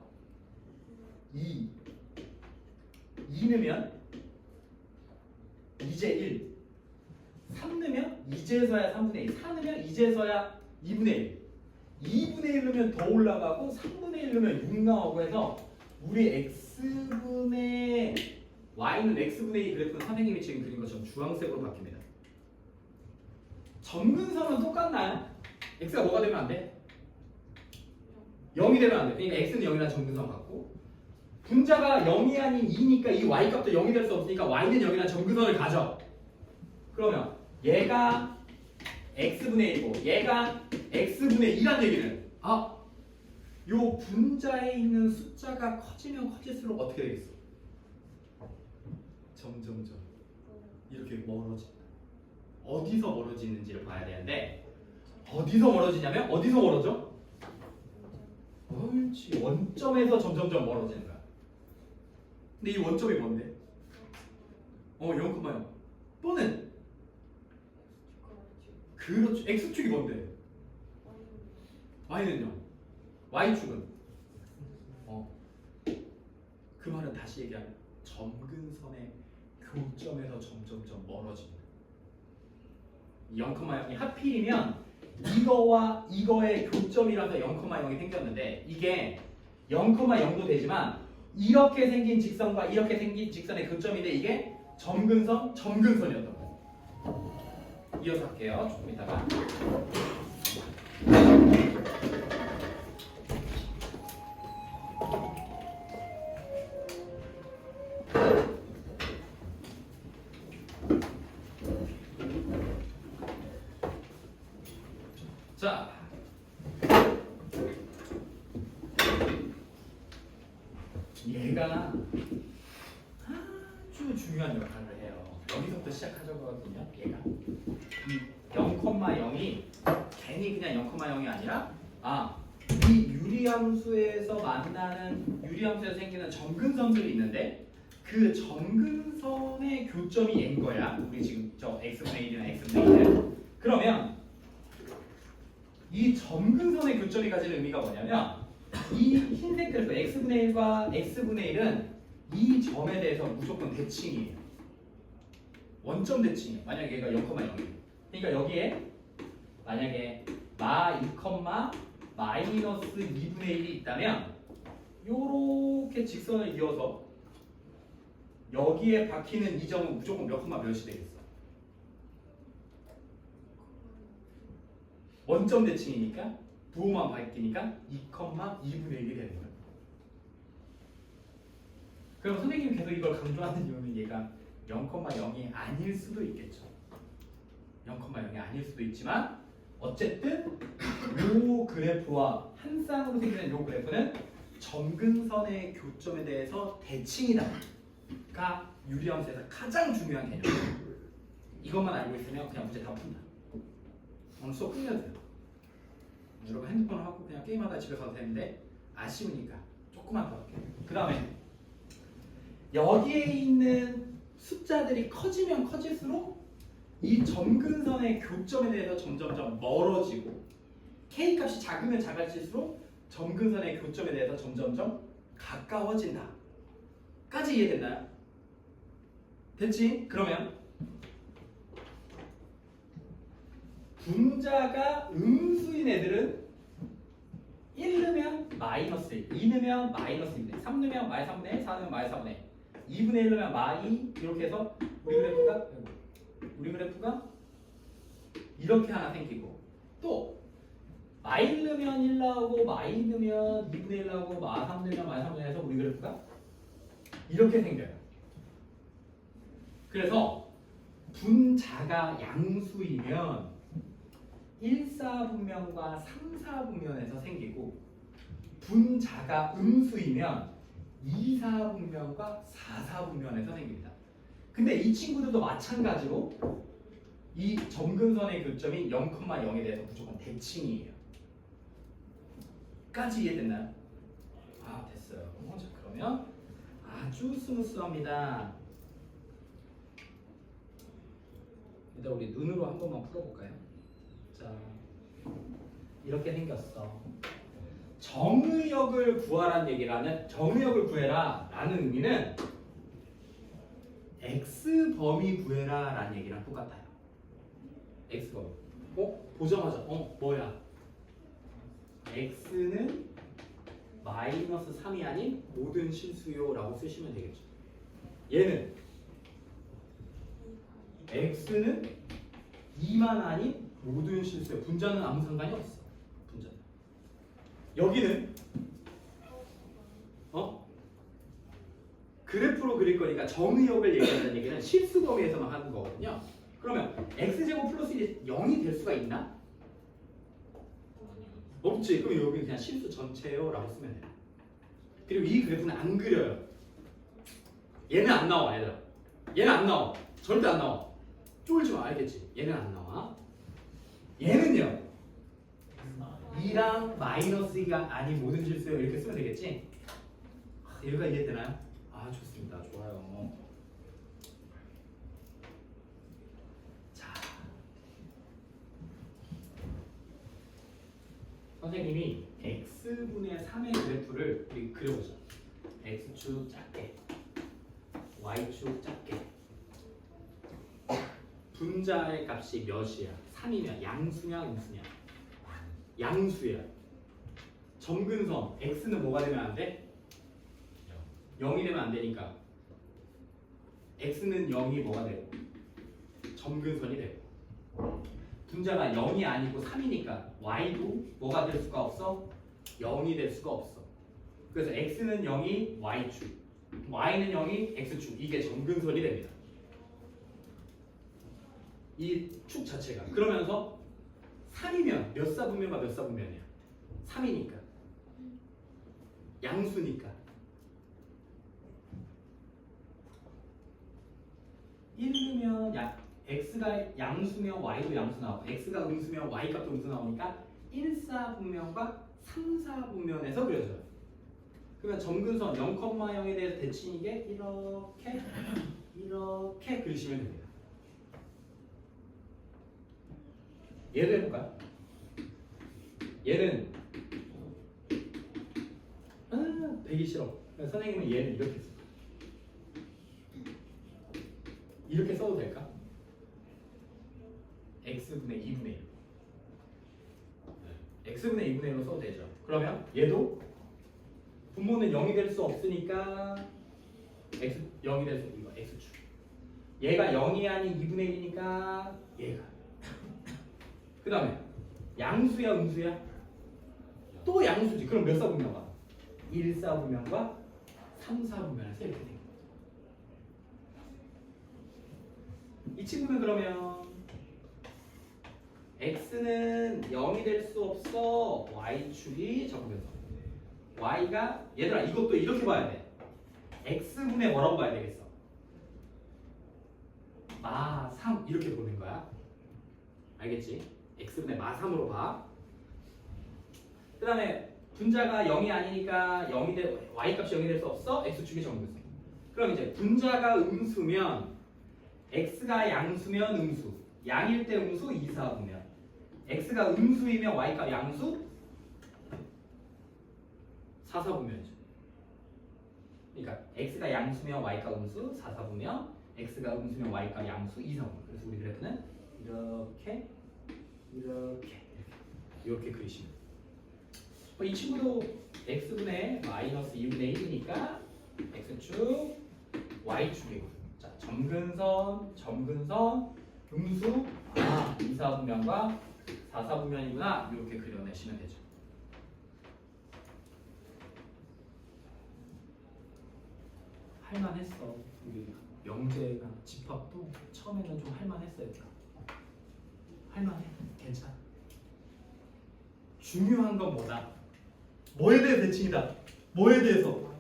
Speaker 1: 2 넣으면 2제 1 3 넣으면 2제에서야 3분의 1 4 넣으면 2제에서야 2분의 1 2분의 1 넣으면 더 올라가고 3분의 1 넣으면 6 나오고 해서 우리 x분의 y는 x분의 2 그래프는 선생님이 지금 그린 것처럼 주황색으로 바뀝니다. 점근선은 똑같나요? x가 뭐가 되면 안 돼? 0이 되면 안 돼. 그러니까 x는 0이라는 점근선 같고 분자가 0이 아닌 2니까 이 y값도 0이 될 수 없으니까 y는 0이라는 점근선을 가져. 그러면 얘가 x분의 1이고 얘가 x분의 2란 얘기는 요 분자에 있는 숫자가 커지면 커질수록 어떻게 되겠어? 점점점 이렇게 멀어진다. 어디서 멀어지는지를 봐야 되는데 어디서 멀어지냐면 어디서 멀어져? 옳지. 원점에서 점점점 멀어지는 거야. 근데 이 원점이 뭔데? 0,0 또는 그렇죠. x축이 뭔데? y는요? y축은 그 말은 다시 얘기하면 점근선의 교점에서 점점점 멀어집니다. 0,0이 하필이면 이거와 이거의 교점이라서 0,0이 생겼는데 이게 0,0도 되지만 이렇게 생긴 직선과 이렇게 생긴 직선의 교점인데 이게 점근선이었던 거예요. 이어서 할게요. 조금 이따가. 자, 얘가 아주 중요한 역할을 해요. 여기서부터 시작하거든요. 얘가 0,0이 괜히 그냥 0,0이 아니라 이 유리함수에서 만나는 유리함수에서 생기는 점근선들이 있는데 그 점근선의 교점이 얘인 거야. 우리 지금 저 x분의 1이나 x분의 1은 그러면 이 점근선의 교점이 가지는 의미가 뭐냐면 이 흰색 그래프 x분의 1과 x분의 1은 이 점에 대해서 무조건 대칭이에요. 원점 대칭이에요. 만약에 얘가 0,0이에요. 그러니까 여기에 만약에 마 2, 마이너스 2분의 1이 있다면 요렇게 직선을 이어서 여기에 박히는 이 점은 무조건 몇 콤마 몇이 되겠어? 원점 대칭이니까 부호만 바뀌니까 2,2분의 1이 되는 거예요. 그럼 선생님이 계속 이걸 강조하는 이유는 얘가 0,0이 아닐 수도 있겠죠. 0,0이 아닐 수도 있지만 어쨌든 이 그래프와 한 쌍으로 생기는 이 그래프는 점근선의 교점에 대해서 대칭이다가 유리함수에서 가장 중요한 개념이에요. 이것만 알고 있으면 그냥 문제 다 푼다. 오늘 수업 끝내도 돼요. 여러분 핸드폰을 하고 그냥 게임하다 집에 가도 되는데 아쉬우니까 조금만 더 할게요. 그 다음에 여기에 있는 숫자들이 커지면 커질수록 이 점근선의 교점에 대해서 점점점 멀어지고 k 값이 작으면 작아질수록 점근선의 교점에 대해서 점점점 가까워진다. 까지 이해됐나요? 됐지? 그러면 분자가 음수인 애들은 1 넣으면 마이너스 1, 2 넣으면 마이너스 2분의 3 넣으면 마이 3분의 1, 4 넣으면 마이 4분의 1, 2분의 1 넣으면 마이 이렇게 해서 우리 그래프가 이렇게 하나 생기고 또 마이 넣으면 1 나오고 마이 넣으면 2분의 1 나오고 마 3 넣으면 마이 3분의 1 해서 우리 그래프가 이렇게 생겨요. 그래서 분자가 양수이면 1사분면과 3사분면에서 생기고 분자가 음수이면 2사분면과 4사분면에서 생깁니다. 근데 이 친구들도 마찬가지로 이 점근선의 교점이 0,0에 대해서 무조건 대칭이에요. 까지 이해됐나요? 됐어요. 자, 그러면 아주 스무스합니다. 일단 우리 눈으로 한 번만 풀어볼까요? 자, 이렇게 생겼어. 정의역을 구하라는 얘기라는 정의역을 구해라 라는 의미는 X범위 구해라 라는 얘기랑 똑같아요. X범위. 보자마자 뭐야? X는 마이너스 3이 아닌 모든 실수요 라고 쓰시면 되겠죠. 얘는 X는 2만 아닌 모든 실수요. 분자는 아무 상관이 없어. 분자는. 여기는 그래프로 그릴 거니까 정의역을 얘기한다는 얘기는 실수 범위에서만 하는 거거든요. 그러면 x제곱 플러스 1이 0이 될 수가 있나? 없지. 그럼 여기 그냥 실수 전체요 라고 쓰면 돼요. 그리고 이 그래프는 안 그려요. 얘는 안 나와 얘들아. 얘는 안 나와. 절대 안 나와. 쫄지 마. 알겠지? 얘는 안 나와. 얘는요 2랑 마이너스 2가 아닌 모든 실수요 이렇게 쓰면 되겠지? 얘가 이해되나요? 좋습니다. 좋아요. 자, 선생님이 x분의 3의 그래프를 우리 그려보자. x축 작게 y축 작게. 분자의 값이 몇이야? 3이면 양수냐 음수냐? 양수야. 점근선 x는 뭐가 되면 안 돼? 0이 되면 안 되니까 x는 0이 뭐가 되고 점근선이 되고, 분자가 0이 아니고 3이니까 y도 뭐가 될 수가 없어? 0이 될 수가 없어. 그래서 x는 0이 y축, y는 0이 x축. 이게 점근선이 됩니다. 이 축 자체가. 그러면서 3이면 몇 사분면과 몇 사분면이야? 3이니까 양수니까 1이면 x가 양수면 y도 양수 나오고 x가 음수면 y 값도 음수 나오니까 1사분면과 3사분면에서 그려져요. 그러면 점근선 0,0에 대해서 대칭인 게 이렇게 그리시면 됩니다. 얘를 해볼까요? 얘는 되기 싫어. 선생님은 얘는 이렇게 써. 이렇게 써도 될까? x분의 2분의 1. x분의 2분의 1로 써도 되죠. 그러면 얘도 분모는 0이 될 수 없으니까 x 0이 될 수 없고 이거 x축. 얘가 0이 아닌 2분의 1이니까 얘가. 그 다음에 양수야 음수야? 또 양수지. 그럼 몇 사분면과? 1사분면과 3사분면에서 이렇게 됩니다. 이 친구는 그러면 x는 0이 될 수 없어. y축이 점근선. y가 얘들아 이것도 이렇게 봐야 돼. x분의 뭐라고 봐야 되겠어? 마3 이렇게 보는 거야. 알겠지? x분의 마3으로 봐. 그 다음에 분자가 0이 아니니까 y값이 0이 될 수 없어. x축이 점근선. 그럼 이제 분자가 음수면 x가 양수면 음수, 양일 때 음수 2사분면, x가 음수이면 y값 양수 4사분면이죠. 그러니까 x가 양수면 y값 음수 4사분면, x가 음수면 y값 양수 2사분면. 그래서 우리 그래프는 이렇게 그리시면 돼요. 이 친구도 x분의 마이너스 2분의 1이니까 x축, y축이고. 자, 점근선, 음수, 2사분면과 4사분면이구나. 이렇게 그려내시면 되죠. 할만했어. 우리 영재가 집합도 처음에는 좀 할만했어요. 할만해. 괜찮아. 중요한 건 뭐다? 뭐에 대해 대칭이다? 뭐에 대해서?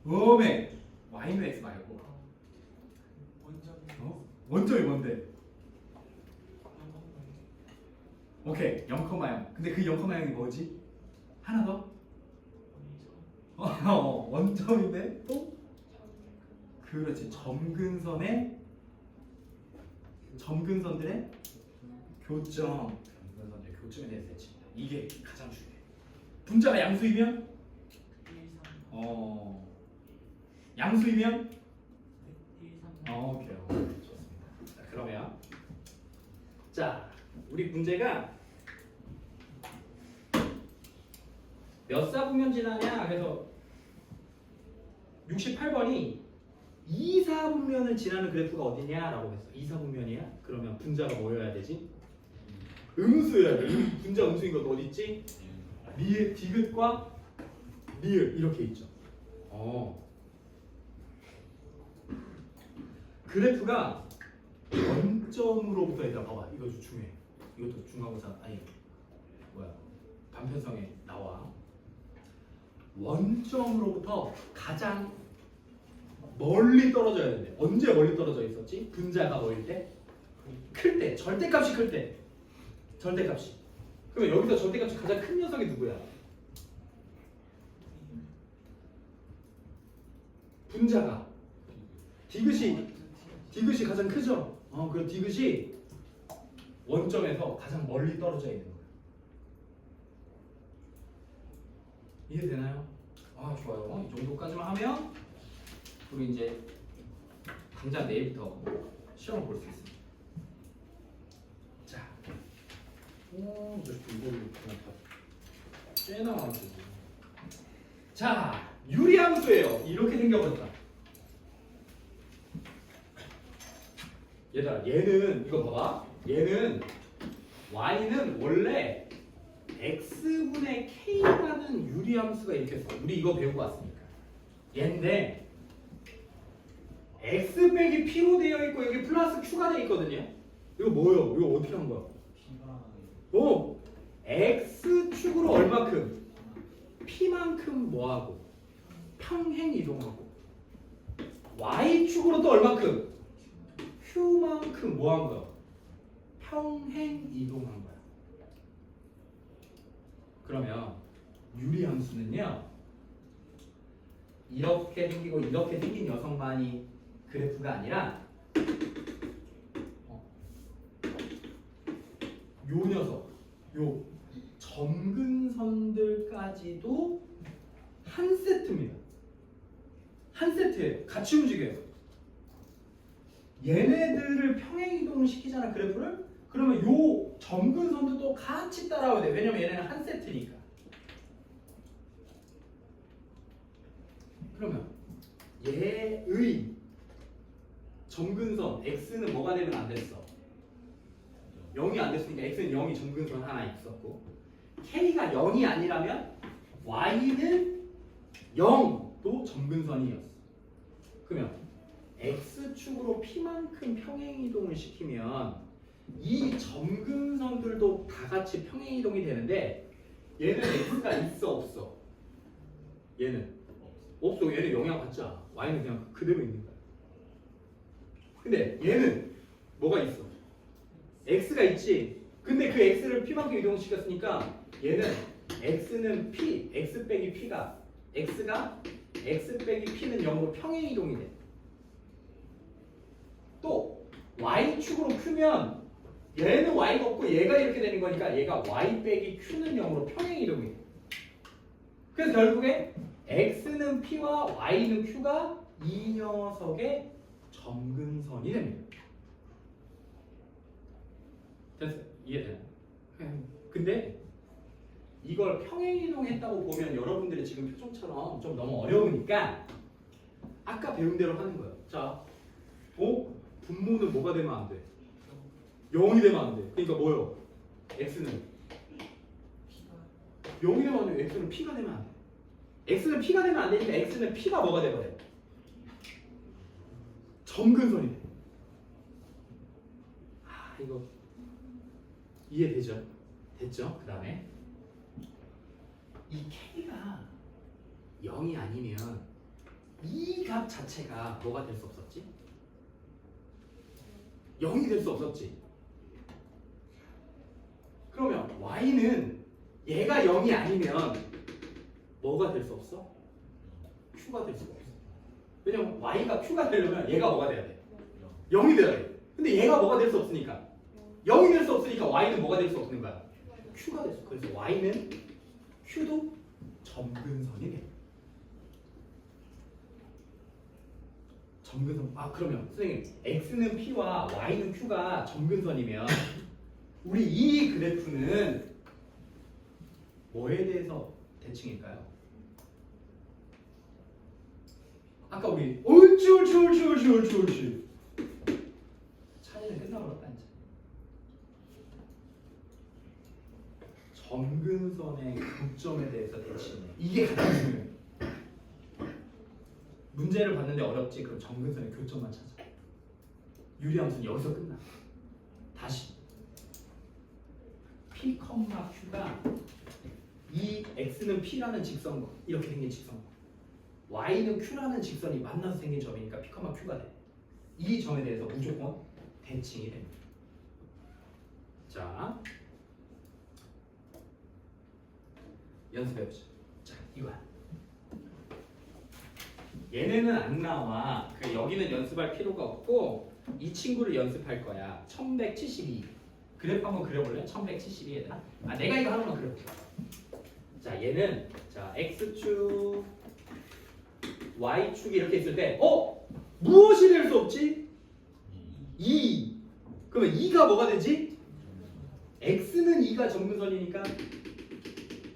Speaker 1: 음에 y는 x 말고 원점이 뭔데? 오케이 0,0. 근데 그 0,0이 뭐지? 하나 더? 원점인데 또? 그렇지. 점근선들의 교점. 점근선들의 교점에 대해서 대칭이다. 이게 가장 중요해. 분자가 양수이면? 양수이면? 오케이. 좋습니다. 자, 그러면 자, 우리 문제가 몇 사분면 지나냐? 그래서 68번이 2사분면을 지나는 그래프가 어디냐라고 했어. 2사분면이야? 그러면 분자가 뭐여야 되지? 음수여야 돼. 분자 음수인 것도 어디 있지? 리을, 디귿과 리을 이렇게 있죠. 그래프가 원점으로부터 일단 봐봐. 이거 좀 중요해. 이것도 중간고사 반편성에 나와. 원점으로부터 가장 멀리 떨어져야 되는데 언제 멀리 떨어져 있었지? 분자가 뭐일 때? 클 때. 절대값이 클 때. 절대값이. 그러면 여기서 절대값이 가장 큰 녀석이 누구야? 분자가 디귿이 가장 크죠? 그 디귿이 원점에서 가장 멀리 떨어져 있는 거예요. 이해되나요? 아 좋아요. 이 정도까지만 하면 우리 이제 당장 내일부터 시험을 볼 수 있습니다. 자, 저 이거를 그냥 다 쬐나가지고. 자, 유리함수예요. 이렇게 생겨버렸다. 얘들아, 얘는 이거 봐봐. 얘는 y는 원래 x분의 k라는 유리함수가 이렇게 써. 우리 이거 배우고 왔으니까. 얘인데 x 빼기 p로 되어 있고 여기 플러스 q가 되어 있거든요. 이거 뭐예요? 이거 어떻게 한 거야? x축으로 얼마큼? p만큼 뭐하고? 평행 이동하고. y축으로 또 얼마큼? q만큼 뭐한 거야? 평행 이동한 거야. 그러면 유리함수는요, 이렇게 생기고 이렇게 생긴 녀석만이 그래프가 아니라 요 녀석, 요 점근선들까지도 한 세트입니다. 한 세트예요. 같이 움직여요. 얘네들을 평행 이동을 시키잖아, 그래프를. 그러면 요 점근선도 또 같이 따라와야 돼. 왜냐면 얘네는 한 세트니까. 그러면 얘의 점근선 x는 뭐가 되면 안 됐어? 0이 안 됐으니까 x는 0이 점근선 하나 있었고, k가 0이 아니라면 y는 0도 점근선이었어. 그러면 x축으로 p만큼 평행 이동을 시키면 이 점근선들도 다 같이 평행 이동이 되는데, 얘는 x가 있어 없어? 얘는 없어. 얘는 영향 받지 않아. y는 그냥 그대로 있는 거야. 근데 얘는 뭐가 있어? x가 있지. 근데 그 x를 p만큼 이동시켰으니까 얘는 x는 p, x 빼기 p가 x가 x 빼기 p는 0으로 평행 이동이 돼. 또 y축으로 q면 얘는 y가 없고 얘가 이렇게 되는 거니까 얘가 y 빼기 q는 0으로 평행 이동이 돼. 그래서 결국에 x는 p와 y는 q가 이 녀석의 점근선이 됩니다. 됐어요? 이해되나요? 근데 이걸 평행 이동했다고 보면 여러분들이 지금 표정처럼 좀 너무 어려우니까 아까 배운 대로 하는 거예요. 자, 분모는 뭐가 되면 안 돼? 0이 되면 안 돼. 그러니까 뭐요? x는 0이 되면 안 돼. x는 p가 되면 안 돼. x는 p가 되면 안 되니까 x는 p가 뭐가 돼버려? 점근선이 돼. 아, 이거 이해되죠? 됐죠? 그 다음에 이 k가 0이 아니면 이 값 자체가 뭐가 될 수 없었지? 0이 될 수 없었지. 그러면 y는 얘가 0이 아니면 뭐가 될 수 없어? q가 될 수가 없어. 왜냐면 y가 q가 되려면 얘가 뭐가 돼야 돼? 0이 돼야 돼. 근데 얘가 뭐가 될 수 없으니까 0이 될 수 없으니까 y는 뭐가 될 수 없는 거야? q가 될 수 없어. 그래서 y는 q도 점근선이 돼. 점근선. 아, 그러면 선생님 x는 p와 y는 q가 점근선이면 우리 이 그래프는 뭐에 대해서 대칭일까요? 아까 우리 옳지 차이는 끝나버렸다 이제. 점근선의 교점에 대해서 대칭해. 이게 가장 중요해. 문제를 봤는데 어렵지? 그럼 점근선의 교점만 찾아. 유리함수는 여기서 끝나. 다시 p, q가 이 x는 p라는 직선과 이렇게 생긴 직선과 y는 q라는 직선이 만나서 생긴 점이니까 p, q가 돼. 이 점에 대해서 무조건 대칭이 됩니다. 자, 연습해보자. 자, 이거야. 얘네는 안 나와. 여기는 연습할 필요가 없고 이 친구를 연습할 거야. 1172. 그래프 한번 그려볼래? 1172 얘들아. 아, 내가 이거 하나만 그려볼게. 자, 얘는 자 x축 y축이 이렇게 있을 때 무엇이 될 수 없지? 2. 그러면 2가 뭐가 되지? x는 2가 점근선이니까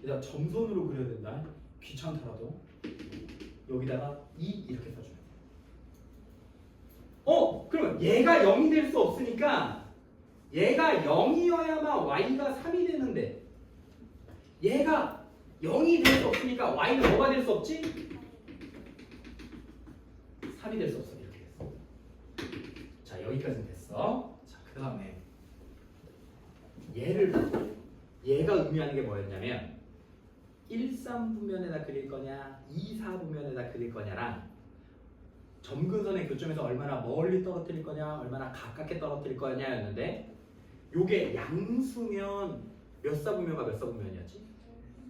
Speaker 1: 일단 점선으로 그려야 된다. 귀찮더라도 여기다가 2 이렇게 써주면 그러면 얘가 0이 될 수 없으니까 얘가 0이어야만 y가 3이 되는데 얘가 0이 될 수 없으니까 y는 뭐가 될 수 없지? 3이 될 수 없어. 이렇게 됐어. 자, 여기까지는 됐어. 자, 그 다음에 얘를 얘가 의미하는 게 뭐였냐면 1, 3부면에다 그릴 거냐 2, 4부면에다 그릴 거냐랑 점근선의 교점에서 얼마나 멀리 떨어뜨릴 거냐 얼마나 가깝게 떨어뜨릴 거냐였는데 요게 양수면 몇 사부면과 몇 사부면이었지?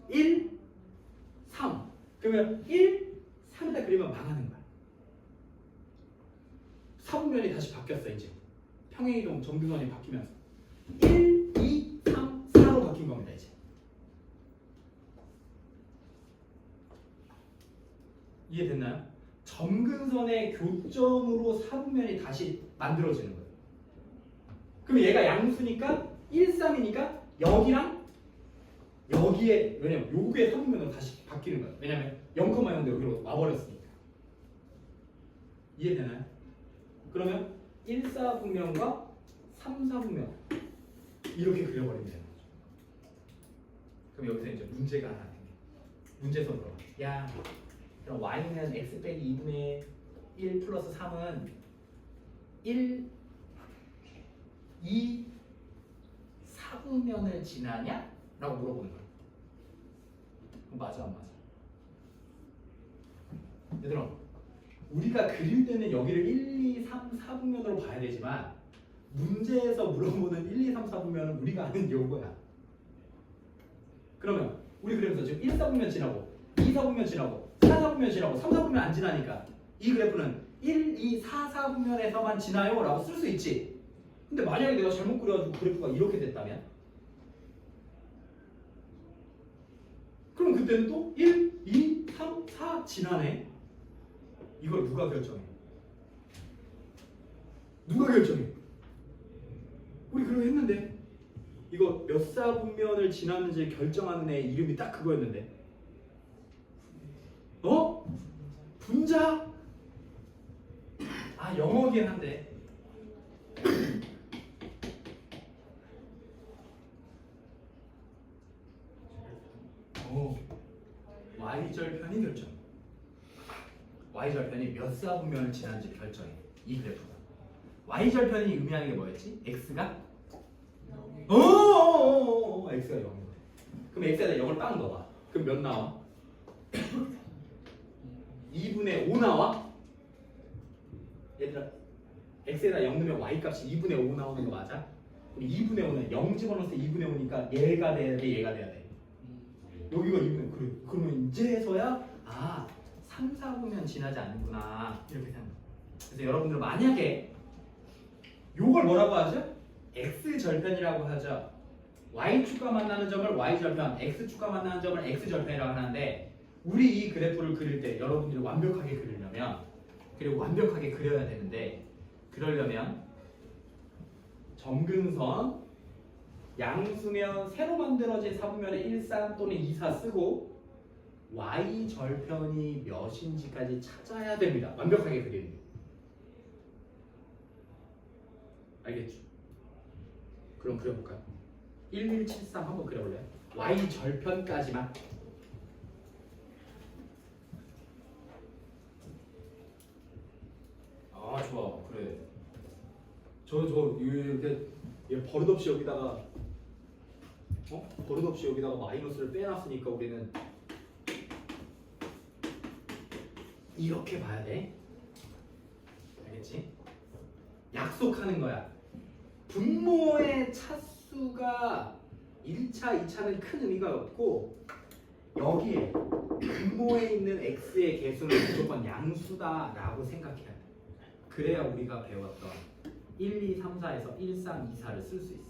Speaker 1: 1, 3. 그러면 1, 3에다 그리면 망하는 거야. 사부면이 다시 바뀌었어. 이제 평행이동 점근선이 바뀌면서 1, 2, 3, 4로 바뀐 겁니다. 이제 이해됐나요? 점근선의 교점으로 사부면이 다시 만들어지는 거예요. 그럼 얘가 양수니까 1, 3이니까 여기랑 여기에 왜냐면 요게 사부면으로 다시 바뀌는 거예요. 왜냐면 0,0대 여기로 와버렸으니까. 이해되나요? 그러면 1, 4부면과 3, 4부면 이렇게 그려버리면 되는 거죠. 그럼 여기서 이제 문제가 하나 생겨. 문제선 들어가. 야, 그럼 y는 x 빼기 2분의 1 플러스 3은 1, 2, 4부면을 지나냐? 라고 물어보는 거야. 맞아 안 맞아? 얘들아, 우리가 그릴 때는 여기를 1, 2, 3, 4부면으로 봐야 되지만 문제에서 물어보는 1, 2, 3, 4부면은 우리가 아는 요거야. 그러면 우리 그래서 지금 1, 4부면 지나고 2, 4부면 지나고 4, 4부면 지나고 3, 4부면 안 지나니까 이 그래프는 1, 2, 4, 4부면에서만 지나요 라고 쓸 수 있지. 근데 만약에 내가 잘못 그려가지고 그래프가 이렇게 됐다면 그럼 그때는 또 1, 2, 3, 4 지나네. 이걸 누가 결정해? 누가 결정해? 우리 그렇게 했는데 이거 몇 사분면을 지났는지 결정하는 애 이름이 딱 그거였는데 분자? 아, 영어긴 한데 y절편이 결정. y절편이 몇 사분면을 지났는지 결정해. 이 그래프가. y절편이 의미하는 게 뭐였지? x가? x가 0. 그럼 x에다 0을 빵 넣어봐. 그럼 몇 나와? 2분의 5 나와? 얘들아, x에다 0 넣으면 y 값이 2분의 5 나오는 거 맞아? 그럼 2분의 5는 0 집어넣어서 2분의 5니까 얘가 돼야 돼, 얘가 돼야 돼. 여기가 2분의 5. 그래. 그러면 이제서야 3, 4분면 지나지 않는구나 이렇게 생각해. 그래서 여러분들 만약에 요걸 뭐라고 하죠? x절편이라고 하죠. y축과 만나는 점을 y절편, x축과 만나는 점을 x절편이라고 하는데 우리 이 그래프를 그릴 때 여러분들이 완벽하게 그리려면 그리고 완벽하게 그려야 되는데 그러려면 점근선 양수면 새로 만들어진 사부면에 1, 3 또는 2, 4 쓰고 y절편이 몇인지까지 찾아야 됩니다. 완벽하게 그리는 게. 알겠죠? 그럼 그려볼까요? 1173 한번 그려볼래요? y절편까지만. 아, 좋아. 그래. 이렇게 얘 버릇없이 여기다가 버릇없이 여기다가 마이너스를 빼놨으니까 우리는 이렇게 봐야 돼. 알겠지? 약속하는 거야. 분모의 차수가 1차, 2차는 큰 의미가 없고 여기에 분모에 있는 x의 개수는 무조건 양수다라고 생각해야 돼. 그래야 우리가 배웠던 1, 2, 3, 4에서 1, 3, 2, 4를 쓸 수 있어.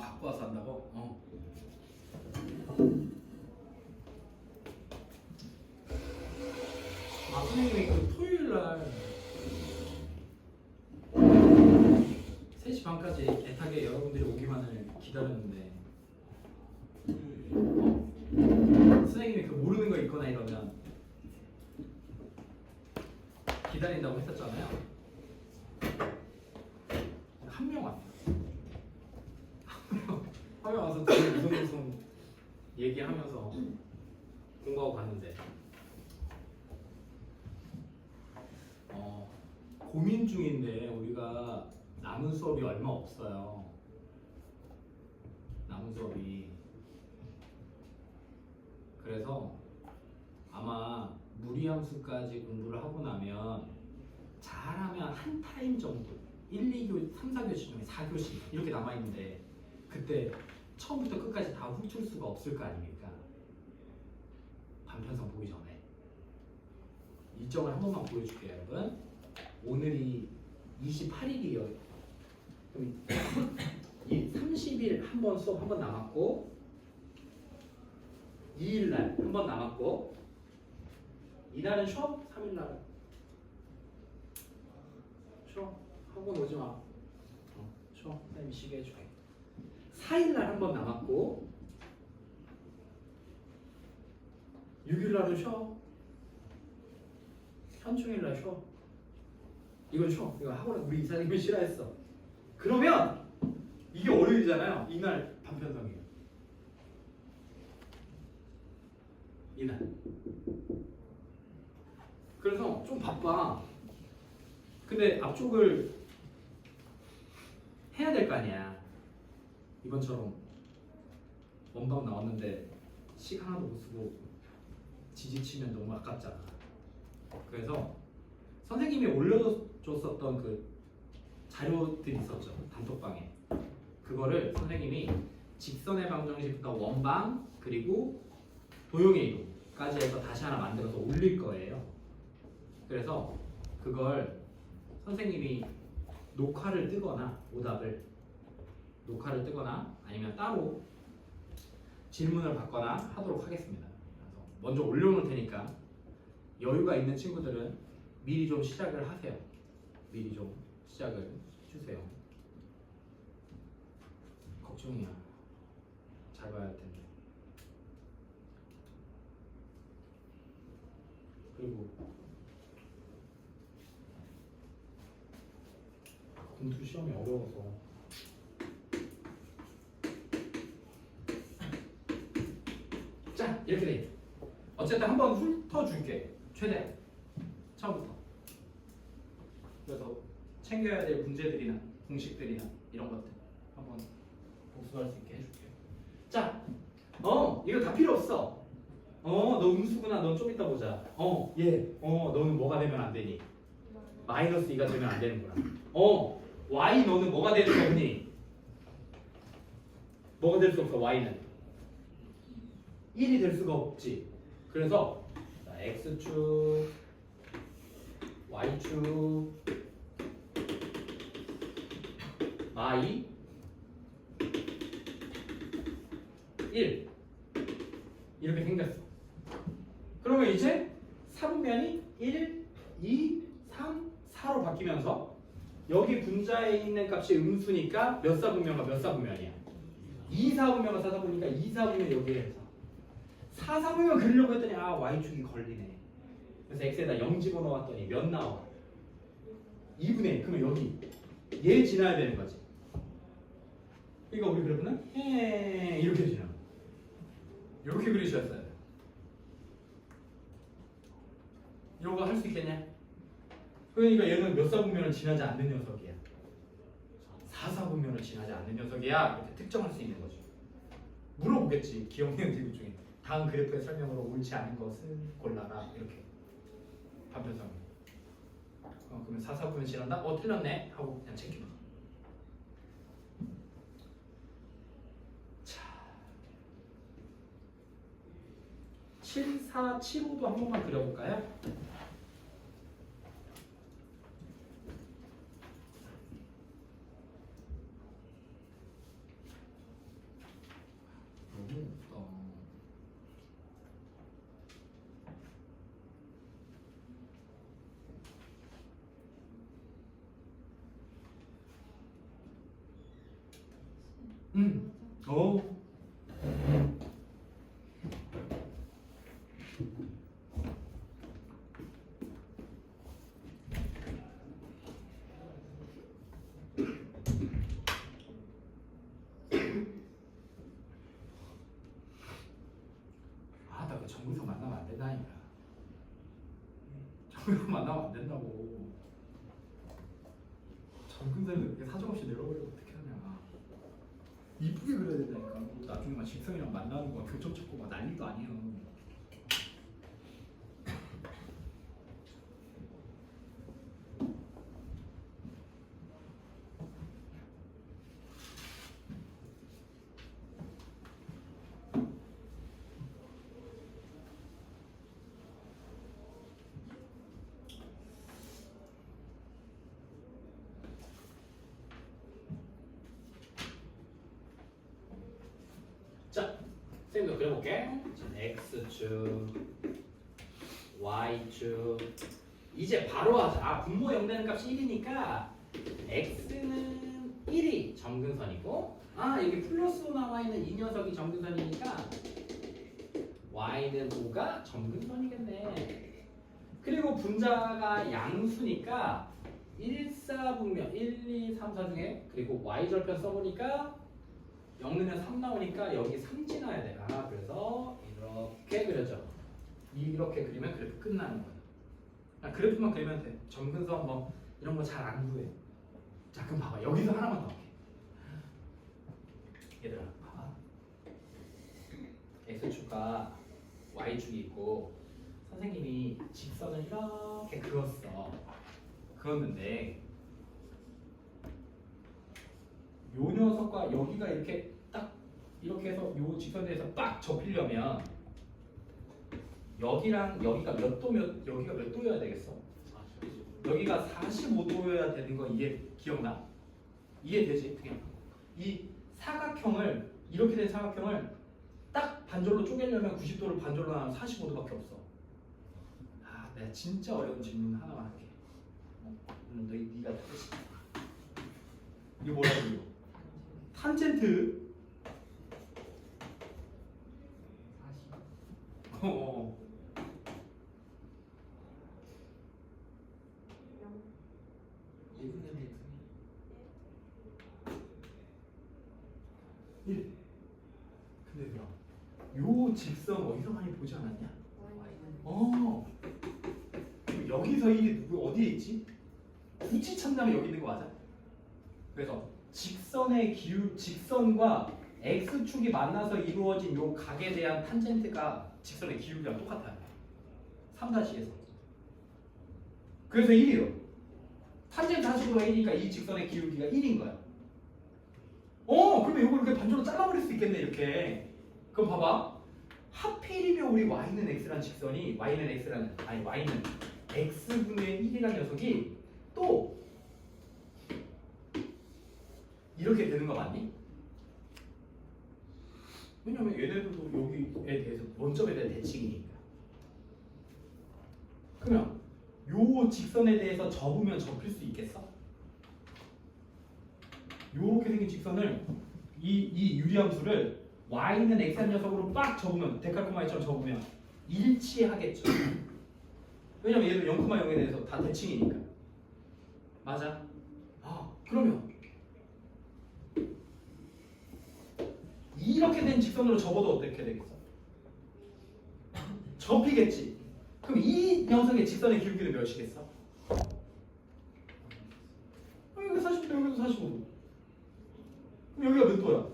Speaker 1: 갖고 와서 한다고? 선생님이 그 토요일날 3시 반까지 애타게 여러분들이 오기만을 기다렸는데 선생님이 그 모르는 거 있거나 이러면 기다린다고 했었잖아요. 한 명 왔어요. 한 명 와서 되게 무슨 얘기하면서 공부하고 갔는데 고민 중인데 우리가 남은 수업이 얼마 없어요. 남은 수업이. 그래서 아마 무리함수까지 공부를 하고 나면 잘하면 한 타임 정도 1, 2교, 3, 4교시 중에 4교시 이렇게 남아있는데 그때 처음부터 끝까지 다 훑을 수가 없을 거 아닙니까? 반편성 보기 전에 일정을 한 번만 보여줄게요 여러분. 오늘이 28일이에요. 그럼 이 30일 한 번 수업 한 번 남았고 2일날 한 번 남았고 이날은 쉬어? 3일날은 쉬어? 학원 오지 마. 쉬어. 선생님이 쉬게 해줄게. 4일날 한 번 남았고 6일날은 쉬어. 현충일날 쉬어. 이건 쉬어. 이거 학원에 우리 이사님이 싫어했어. 그러면 이게 월요일이잖아요. 이날 반편성이에요. 이날. 그래서 좀 바빠. 근데 앞쪽을 해야 될 거 아니야. 이번처럼 원방 나왔는데 시간 하나도 못 쓰고 지지치면 너무 아깝잖아. 그래서 선생님이 올려줬었던 그 자료들이 있었죠. 단톡방에. 그거를 선생님이 직선의 방정식부터 원방 그리고 도형의 이동까지 해서 다시 하나 만들어서 올릴 거예요. 그래서 그걸 선생님이 녹화를 뜨거나 오답을 녹화를 뜨거나 아니면 따로 질문을 받거나 하도록 하겠습니다. 그래서 먼저 올려놓을 테니까 여유가 있는 친구들은 미리 좀 시작을 하세요. 미리 좀 시작을 해주세요. 걱정이야. 잘 봐야 할 텐데. 그리고 공투 시험이 어려워서 자 이렇게 돼. 어쨌든 한번 훑어줄게. 최대한 처음부터. 그래서 챙겨야 될 문제들이나 공식들이나 이런 것들 한번 복습할 수 있게 해줄게요. 자, 이거 다 필요 없어. 너 음수구나. 넌 좀 이따 보자. 너는 뭐가 되면 안 되니? 마이너스 2가 되면 안 되는구나. y 너는 뭐가 될 수 없니? 뭐가 될 수 없어? y는 1이 될 수가 없지. 그래서 자, x축, y축, y 1 이렇게 생겼어. 그러면 이제 사분면이 1, 2, 3, 4로 바뀌면서 여기 분자에 있는 값이 음수니까 몇 사분면과 몇 사분면이야? 2사분면과 4사분면이니까 2사분면 여기에 해서 4사분면 그리려고 했더니 y축이 걸리네. 그래서 x에다 0 집어넣었더니 몇 나와? 2분의 1. 그러면 여기 얘 지나야 되는 거지. 그러니까 우리 그래프는 이렇게 지나. 이렇게 그리셨어야 돼. 이거 할 수 있겠냐? 그러니까 얘는 몇 사분면을 지나지 않는 녀석이야. 4사분면을 지나지 않는 녀석이야. 이렇게 특정할 수 있는 거죠. 물어보겠지. 기억력 대비 중에 다음 그래프의 설명으로 옳지 않은 것은 골라라. 이렇게 반편성. 그러면 4사분면 지난다? 틀렸네. 하고 그냥 체크만. 자, 7, 4, 7, 5도 한 번만 그려볼까요? 오. 아, 나 그 정근석 만나면 안 된다니까. 정근석 만나면 안 된다고. 정근석을 그렇게 사정없이 내려버리면 어떻게 하냐. 이쁘게 그려야 된다니까. 나중에 막 직성이랑 만나는 거 교점 찾고 막 난리도 아니에요. 자, 쌤도 그려볼게. x축, y축. 이제 바로 하자. 아, 분모 0되는 값이 1이니까 x는 1이 점근선이고, 아, 여기 플러스 5 나와 있는 이 녀석이 점근선이니까 y는 5가 점근선이겠네. 그리고 분자가 양수니까 1, 4분면 1, 2, 3, 4 중에 그리고 y절편 써보니까 0 넣으면 3 나오니까 여기 3 지나야 돼. 아, 그래서 이렇게 그려져. 이렇게 그리면 그래프 끝나는 거야. 아, 그래프만 그리면 돼. 점근선 뭐 이런 거 잘 안 구해. 자, 그럼 봐봐. 여기서 하나만 더 할게. 얘들아, 봐봐. x축과 y축이 있고 선생님이 직선을 이렇게 그었어. 그었는데 요 녀석과 여기가 이렇게 딱 이렇게 해서 요 직선에서 빡 접히려면 여기랑 여기가 몇 도면 여기가 몇 도여야 되겠어? 여기가 45도여야 되는 거 이게 기억나? 이해되지? 그냥 이 사각형을 이렇게 된 사각형을 딱 반절로 쪼개려면 90도를 반절로 하면 45도밖에 없어. 아, 내가 진짜 어려운 질문 하나만 할게. 네가 뜻이 이거 뭐라고 이거? 탄젠트. 어. 1. 근데 요 직선 어디서 많이 보지 않았냐? 여기서 1이 누구 어디에 있지? 굳이 찾냐면 여기 있는 거 맞아? 그래서 직선의 기울, 직선과 x축이 만나서 이루어진 요 각에 대한 탄젠트가 직선의 기울기랑 똑같아요. 3-에서. 그래서 1이요. 탄젠트 하식으로 1이니까 이 직선의 기울기가 1인 거야. 그러면 이걸 이렇게 반절로 잘라버릴 수 있겠네, 이렇게. 그럼 봐봐. 하필이면 우리 y는 x라는 직선이 y는 x분의 1이라는 녀석이 또 이렇게 되는 거 맞니? 왜냐면 얘네들도 여기에 대해서 원점에 대한 대칭이니까. 그러면 요 직선에 대해서 접으면 접힐 수 있겠어? 요렇게 생긴 직선을 이 유리함수를 y는 x한 녀석으로 빡 접으면 데칼코마니처럼 접으면 일치하겠죠. 왜냐면 얘도 0,0에 대해서 다 대칭이니까. 맞아? 그러면 이렇게 된 직선으로 접어도 어떻게 되겠어? 접히겠지. 그럼 이 녀석의 직선의 기울기는 몇이겠어? 여기가 40도, 여기도 45도. 그럼 여기가 몇 도야?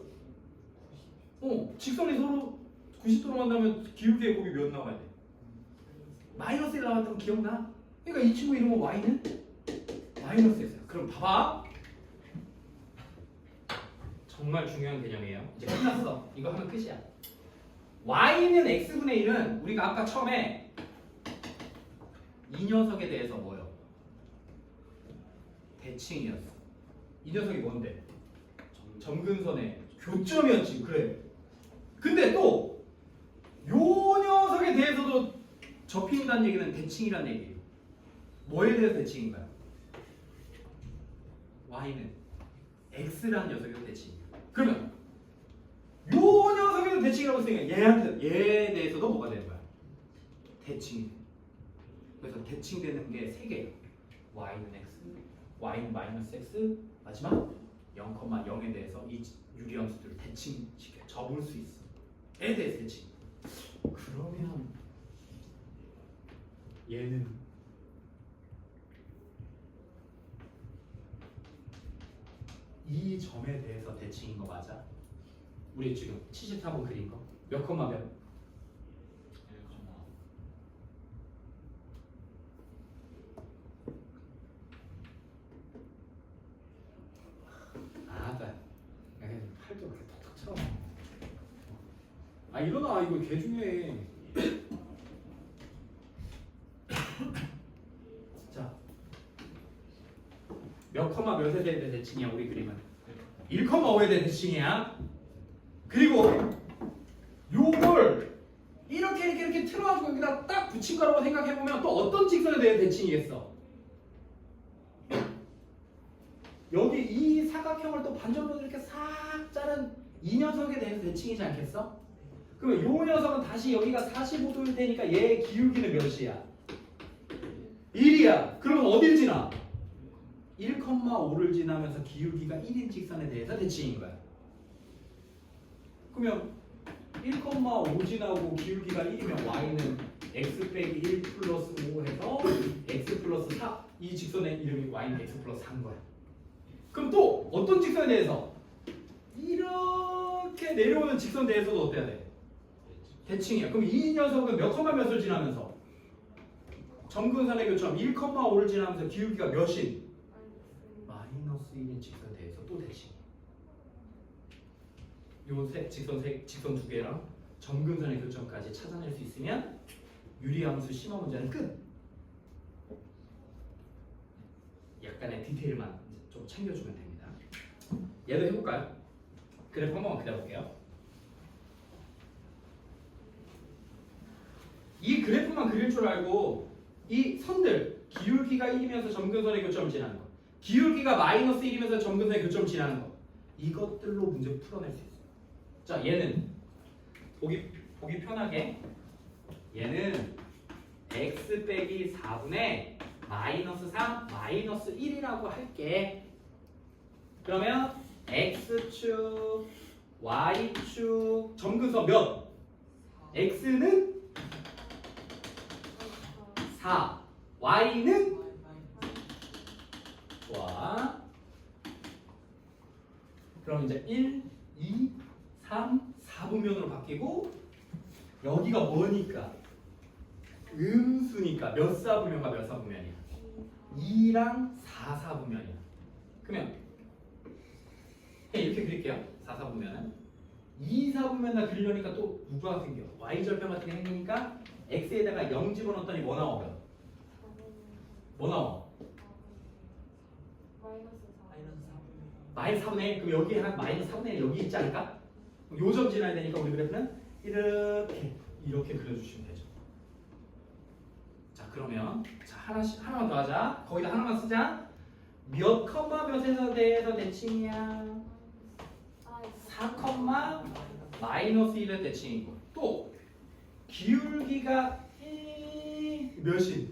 Speaker 1: 직선이 서로 90도로 만나면 기울기의 곱이 몇 나와야 돼? 마이너스 1 나왔던 거 기억나? 그러니까 이 친구 이름은 y는 마이너스 1이야. 그럼 봐봐. 정말 중요한 개념이에요. 이제 끝났어. 이거 하면 끝이야. y는 x분의 1은 우리가 아까 처음에 이 녀석에 대해서 뭐요? 대칭이었어. 이 녀석이 뭔데? 점근선의 교점이었지. 그래. 근데 또 요 녀석에 대해서도 접힌다는 얘기는 대칭이란 얘기예요. 뭐에 대해서 대칭인가요? y는 x라는 녀석이 대칭이에요. 그러면 요 녀석에도 대칭이라고 했으니까 얘에 대해서도 뭐가 되는 거야? 대칭. 그래서 대칭되는 게 3개. y는 x, y는 마이너스 x, 마지막 0,0에 대해서 이 유리함수들을 대칭시켜 접을 수 있어. 에 대해서 대칭. 그러면 얘는 이 점에 대해서 대칭인 거 맞아? 우리 지금 74번 그린 거 몇 컴마 몇?
Speaker 3: 1,5.
Speaker 1: 아따 그냥 팔도 그렇게 톡톡 쳐. 아 일어나 이거 개 중요해. 자, 몇 컴마 몇에 대한 대칭이야 우리 그림은 1,5에 대한 대칭이야. 그리고 요걸 이렇게 틀어가지고 여기다 딱 붙인 거라고 생각해보면 또 어떤 직선에 대한 대칭이겠어? 여기 이 사각형을 또 반전으로 이렇게 싹 자른 이 녀석에 대해서 대칭이지 않겠어? 그러면 요 녀석은 다시 여기가 45도일 테니까 얘의 기울기는 몇이야? 1이야. 그러면 어딜 지나? 1,5를 지나면서 기울기가 1인 직선에 대해서 대칭인 거야. 그러면 1,5 지나고 기울기가 1이면 y는 x 빼기 1 플러스 5 해서 x 플러스 4. 이 직선의 이름이 y는 x 플러스 4인 거야. 그럼 또 어떤 직선에 대해서? 이렇게 내려오는 직선에 대해서도 어때야 돼? 대칭이야. 그럼 이 녀석은 몇 컴마 몇을 지나면서? 점근선의 교점 1,5를 지나면서 기울기가 몇인? 마이너스 1인 직선에 대해서 또 대칭. 요 직선 두 개랑 점근선의 교점까지 찾아낼 수 있으면 유리함수 심화 문제는 끝. 약간의 디테일만 좀 챙겨주면 됩니다. 얘도 해볼까요? 그래프 한 번만 그려볼게요. 이 그래프만 그릴 줄 알고 이 선들 기울기가 1이면서 점근선의 교점을 지나는 거, 기울기가 마이너스 1이면서 점근선의 교점을 지나는 거, 이것들로 문제 풀어낼 수 있어요. 자, 얘는 보기 편하게 얘는 x 빼기 4분의 마이너스 3 마이너스 1이라고 할게. 그러면 x축 y축 점근선 몇? x는 4 y는 좋아. 그럼 이제 1, 2, 3, 4분면으로 바뀌고 여기가 뭐니까? 음수니까 몇 사분면과 몇 사분면이야? 2랑 4, 4분면이야. 그러면 이렇게 그릴게요. 4, 4분면은 2, 4분면을 그리려니까 또 누가 생겨? y절편 같은 게 생기니까 x에다가 0 집어넣었더니 뭐 나오면? 뭐 나와? 마이너스 4분의 1. 그럼 여기 한 마이너스 4분의 1 여기 있지 않을까? 요 점 지나야 되니까 우리 그래프는 이렇게 그려주시면 되죠. 자, 그러면 자 하나만 더 하자. 거기다 하나만 쓰자. 몇 컴마 몇에서 대해서 대칭이야? 4 컴마 마이너스 1의 대칭이고 또 기울기가 몇이?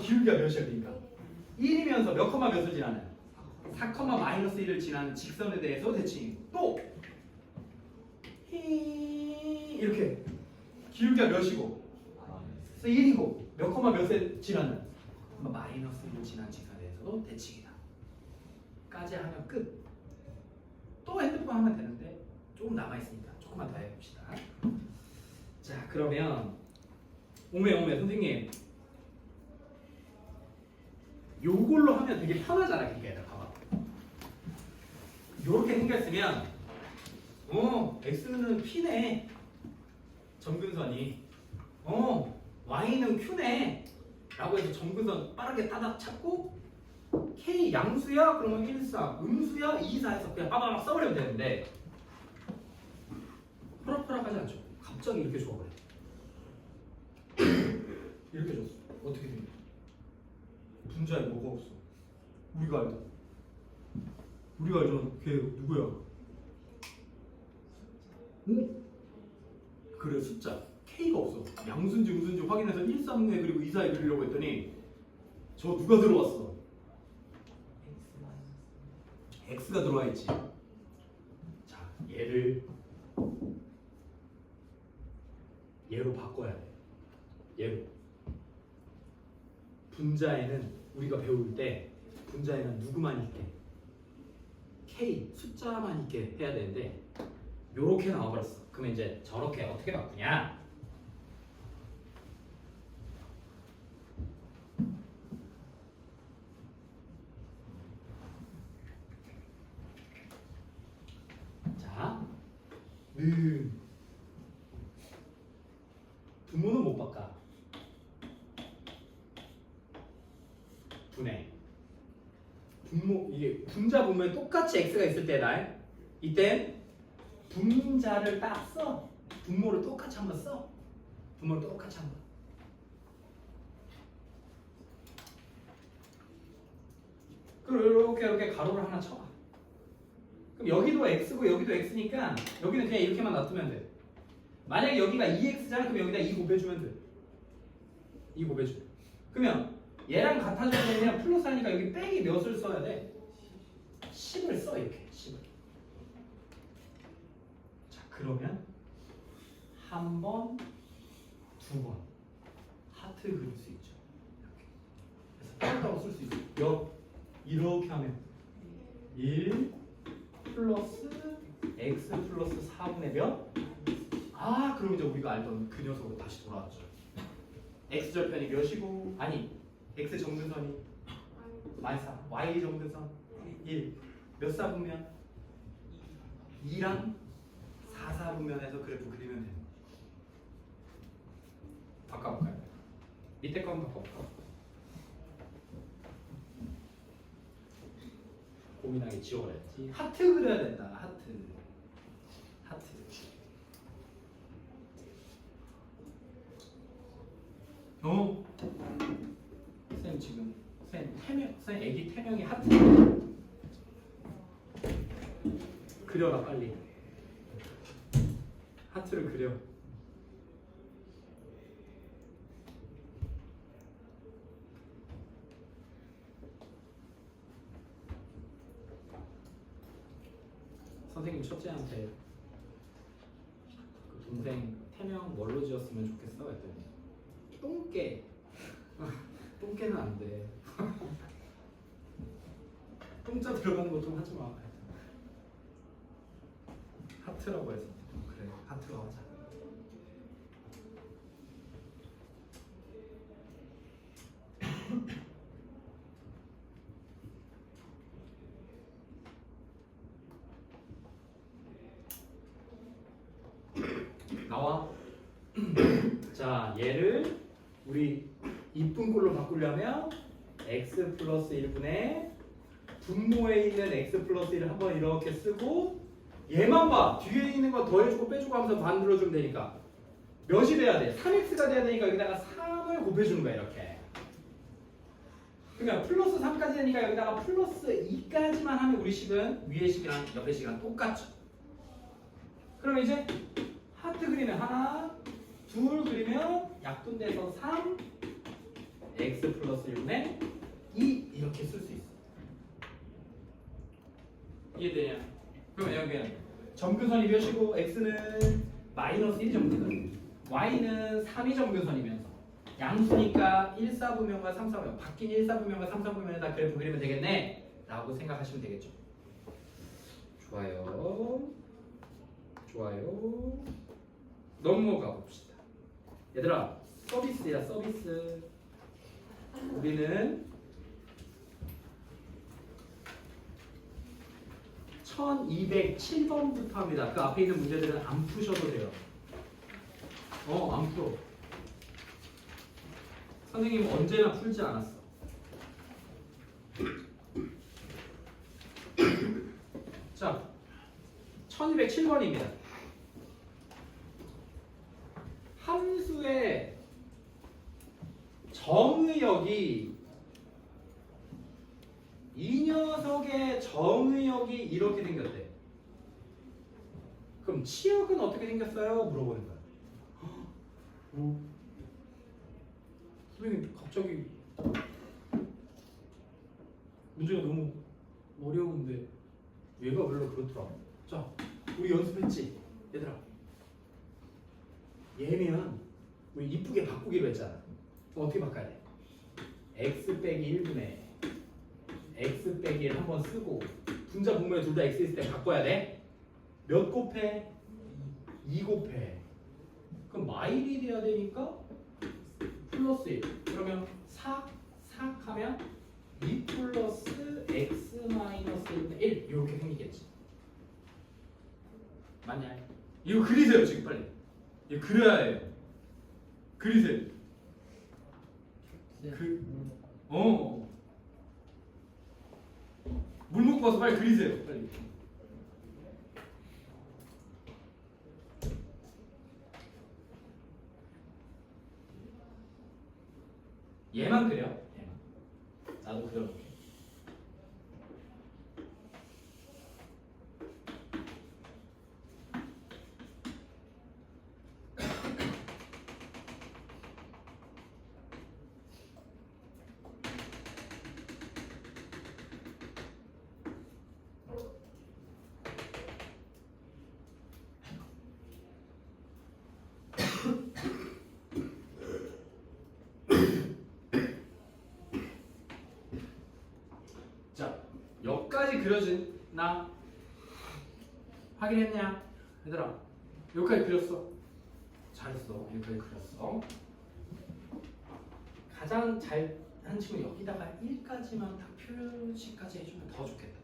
Speaker 1: 기울기가 몇이야 그러니까 1이면서 몇 컴마 몇을 지나는? 4 컴마 마이너스 1을 지나는 직선에 대해서 대칭이고 또 이렇게 기울기가 몇이고 1이고 몇 컴마 몇에 지나는? 마이너스 1을 지나는 직선에 대해서도 대칭이다. 까지 하면 끝. 또 핸드폰 하면 되는데 조금 남아있으니까 조금만 더 해봅시다. 자, 그러면 오메 선생님 요걸로 하면 되게 편하잖아. 그러니까 얘들아 봐봐. 요렇게 생겼으면 x는 p네 점근선이 y는 q네 라고 해서 점근선 빠르게 따닥 찾고 k 양수야? 그러면 1, 4 음수야? 2, 4 해서 그냥 빠바박 써버리면 되는데 호락호락하지 않죠. 갑자기 이렇게 줘버려. 이렇게 줬어. 어떻게 된 거야? 분자에 뭐가 없어? 우리가 알잖아. 걔 누구야? 오? 그래 숫자 K가 없어. 양수인지 음수인지 확인해서 1, 3에 그리고 2, 4에 그리려고 했더니 저 누가 들어왔어? X가 들어와 있지. 자, 얘로 바꿔야 돼. 얘로. 분자에는 우리가 배울 때 분자에는 누구만 있게? K 숫자만 있게 해야 되는데 요렇게 나와버렸어. 그러면 이제 저렇게 어떻게 바꾸냐? 자, 분모는 못 바꿔. 분해. 분모 이게 분자 분모에 똑같이 x가 있을 때다. 이땐 분자를 딱 써. 분모를 똑같이 한번 써. 분모를 똑같이 한번. 그리고 이렇게 가로를 하나 쳐. 그럼 여기도 x고 여기도 x니까 여기는 그냥 이렇게만 놔두면 돼. 만약에 여기가 2x잖아. 그럼 여기다 2 곱해주면 돼. 2 곱해줘. 그러면 얘랑 같아져야 되면 플러스 하니까 여기 빼기 몇을 써야 돼? 10을 써 이렇게 10을. 자 그러면 한 번, 두 번 하트 그릴 수 있죠. 이렇게. 그래서 따로따로 쓸 수 있어. 이렇게 하면 1 플러스 x 플러스 4분의 몇? 아 그럼 이제 우리가 알던 그 녀석으로 다시 돌아왔죠. x절편이 몇이고 아니 x 정근선이 -4 y 정근선 1 몇 사분면? 2랑 4 사분면에서 그래프 그리면 되는 거죠. 바꿔볼까요? 밑에 거 한번 바꿔볼까? 고민하게 지워버렸지. 하트 그려야 된다. 하트. 쌤 지금 쌤 애기 태명이 하트. 그려라 빨리. 하트를 그려. 선생님 첫째한테 그 동생 태명 뭘로 지었으면 좋겠어? 했더니 똥개. 똥개는 안 돼. 똥자 들어가는 거 좀 하지 마. 하트라고 해서 그래 하트로 하자. 나와. 자 얘를 우리 이쁜 꼴로 바꾸려면 x 플러스 1분의 분모에 있는 x 플러스 1을 한번 이렇게 쓰고 얘만 봐. 뒤에 있는 거 더해주고 빼주고 하면서 만들어주면 되니까 몇이 돼야 돼? 3x가 돼야 되니까 여기다가 3을 곱해주는 거야 이렇게. 그러면 플러스 3까지 되니까 여기다가 플러스 2까지만 하면 우리 식은 위의 식이랑 옆의 식이랑 똑같죠. 그럼 이제 하트 그리면 하나 둘 그리면 약분돼서 3 x 플러스 1분의 2 이렇게 쓸 수 있어. 이해되냐? 그러면 여기는 점근선이 몇이고 x는 마이너스 1이 점근선, y는 3이 점근선이면서 양수니까 1, 4분면과 3, 4분면 바뀐 1, 4분면과 3, 4분면에다 그래프 그리면 되겠네 라고 생각하시면 되겠죠. 좋아요. 넘어가 봅시다. 얘들아 서비스야 서비스. 우리는 1207번부터 합니다. 그 앞에 있는 문제들은 안 푸셔도 돼요. 안 풀어. 선생님은 언제나 풀지 않았어. 자, 1207번입니다. 함수의 정의역이 이 녀석의 정의역이 이렇게 생겼대. 그럼 치역은 어떻게 생겼어요? 물어보는 거야. 뭐? 선생님 갑자기 문제가 너무 어려운데 얘가 별로 그렇더라. 자, 우리 연습했지? 얘들아, 얘면 우리 이쁘게 바꾸기로 했잖아. 그럼 어떻게 바꿔야 돼? x 빼기 1분의 x 빼기 1 한번 쓰고 분자 분모에 둘 다 x 있을 때 바꿔야 돼. 몇 곱해? 2 곱해. 그럼 마일이 돼야 되니까 플러스 1. 그러면 4 하면 2 플러스 x 마이너스 1분의 1 이렇게 생기겠지. 맞냐? 이거 그리세요 지금 빨리. 이거 그려야 해요. 그리세요. 물 먹고 와서 빨리 그리세요. 빨리. 얘만 그려. 얘만. 나도 그려볼게. 자, 여기까지 그려지나? 확인했냐? 얘들아, 여기까지 그렸어. 잘했어. 여기까지 그렸어. 가장 잘한 친구 여기다가 1까지만 딱 표시까지 해주면 더 좋겠다.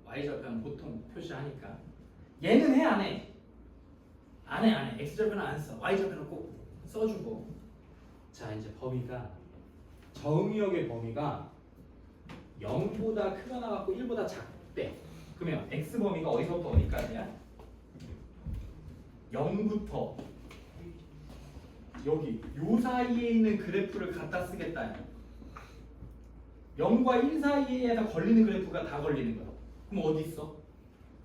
Speaker 1: y절편 보통 표시하니까. 얘는 해, 안 해? 안 해. x절편은 안 써. y절편은 꼭 써주고. 자, 이제 범위가 정의역의 범위가 0보다 크거나 같고 1보다 작대. 그러면 x 범위가 어디서부터 어디까지야? 0부터 여기 요 사이에 있는 그래프를 갖다 쓰겠다. 0과 1 사이에다 걸리는 그래프가 다 걸리는 거야. 그럼 어디 있어?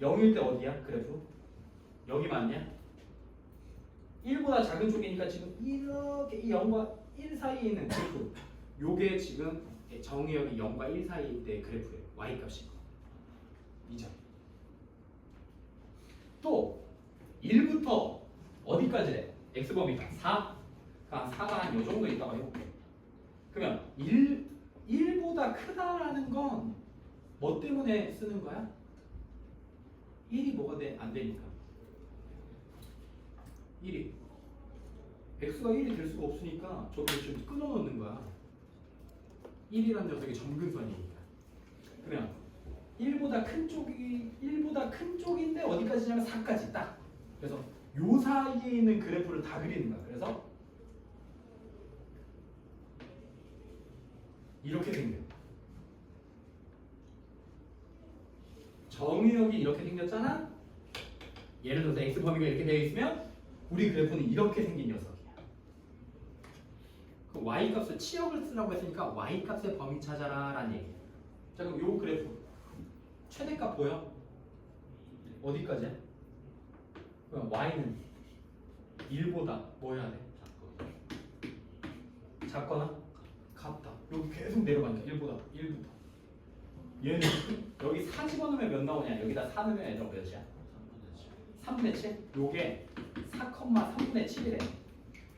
Speaker 1: 0일 때 어디야? 그래프? 여기 맞냐? 1보다 작은 쪽이니까 지금 이렇게 이 0과 1 사이에 있는 그래프. 요게 지금 정의역이 0과 1 사이일 때 그래프예요. y값이. 이 점. 또 1부터 어디까지래? x범위가 4. 그럼 4가 한 요 정도 있다고 해볼게. 그러면 1보다 크다라는 건 뭐 때문에 쓰는 거야? 1이 뭐가 돼? 안 되니까. 1이. x가 1이 될 수가 없으니까 저기를 좀 끊어놓는 거야. 1이라는 녀석이 점근선이니까. 그러면 1보다 큰 쪽인데 어디까지냐면 4까지 딱. 그래서 요 사이에 있는 그래프를 다 그리는 거야. 그래서 이렇게 생겨. 정의역이 이렇게 생겼잖아. 예를 들어서 x 범위가 이렇게 되어 있으면 우리 그래프는 이렇게 생긴 녀석이야. 그 y 값을 치역을 쓰라고 했으니까 y 값의 범위 찾아라라는 얘기야. 자, 그럼 요 그래프 최대값 보여? 어디까지야? 그럼 y는 1보다 뭐 해야 돼? 작거나 같다. 여기 계속 내려가니까 1부터. 얘는 여기 4 집어넣으면 몇 나오냐? 여기다 4 넣으면 얘들아 몇이야? 3분의 7? 요게 4,3분의 7이래.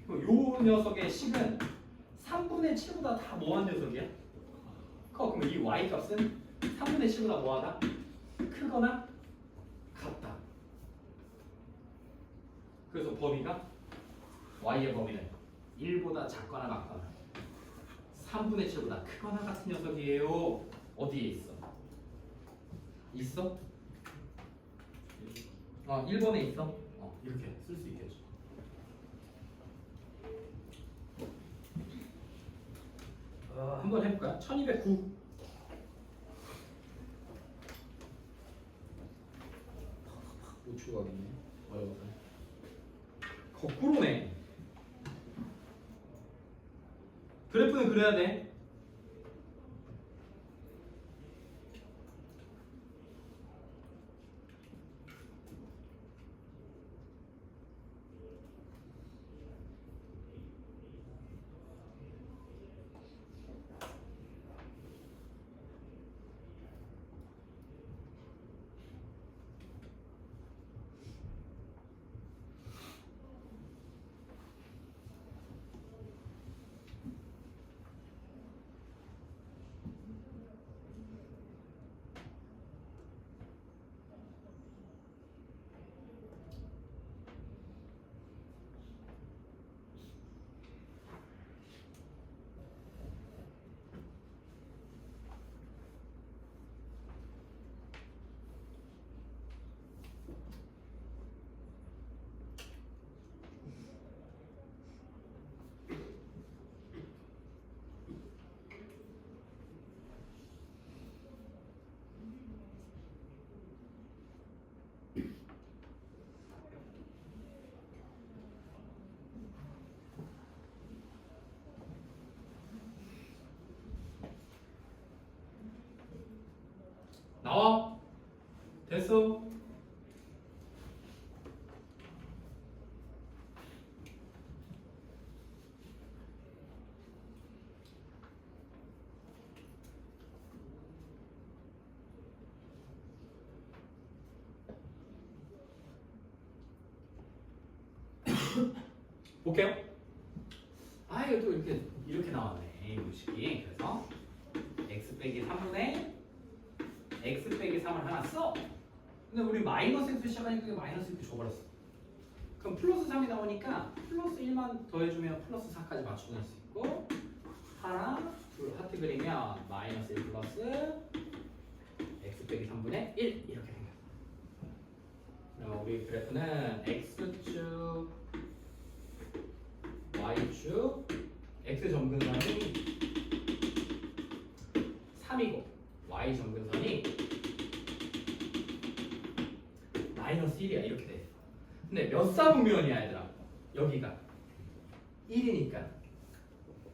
Speaker 1: 요 녀석의 식은 3분의 7보다 다 뭐한 녀석이야? 그럼 이 y 값은 3분의 7보다 뭐하다? 크거나 같다. 그래서 범위가 y의 범위는 1보다 작거나 같거나 3분의 7보다 크거나 같은 녀석이에요. 어디에 있어? 있어? 1번에 있어? 이렇게 쓸 수 있겠죠. 한번 해볼까요? 1209. 우측 가겠네. 어려워서. 거꾸로네. 그래프는 그래야 돼. 됐어? 볼게요. 아 이거 또 이렇게 나왔네 무식이. 그래서 x 빼기 3분의 x 빼기 3을 하나 써. 근데 우리 마이너스 x 시작하니까 마이너스 이렇게 줘버렸어. 그럼 플러스 3이 나오니까 플러스 1만 더해주면 플러스 4까지 맞춰낼 수 있고, 하나 둘 하트 그리면 마이너스 1 플러스 x 빼기 3분의 1 이렇게 생겼어. 그럼 우리 그래프는 x축 y축 x 점근선이 3이고 y 점근선이 마이너스 1이야. 이렇게 돼 있어. 근데 몇 사분면이야 얘들아? 여기가 1이니까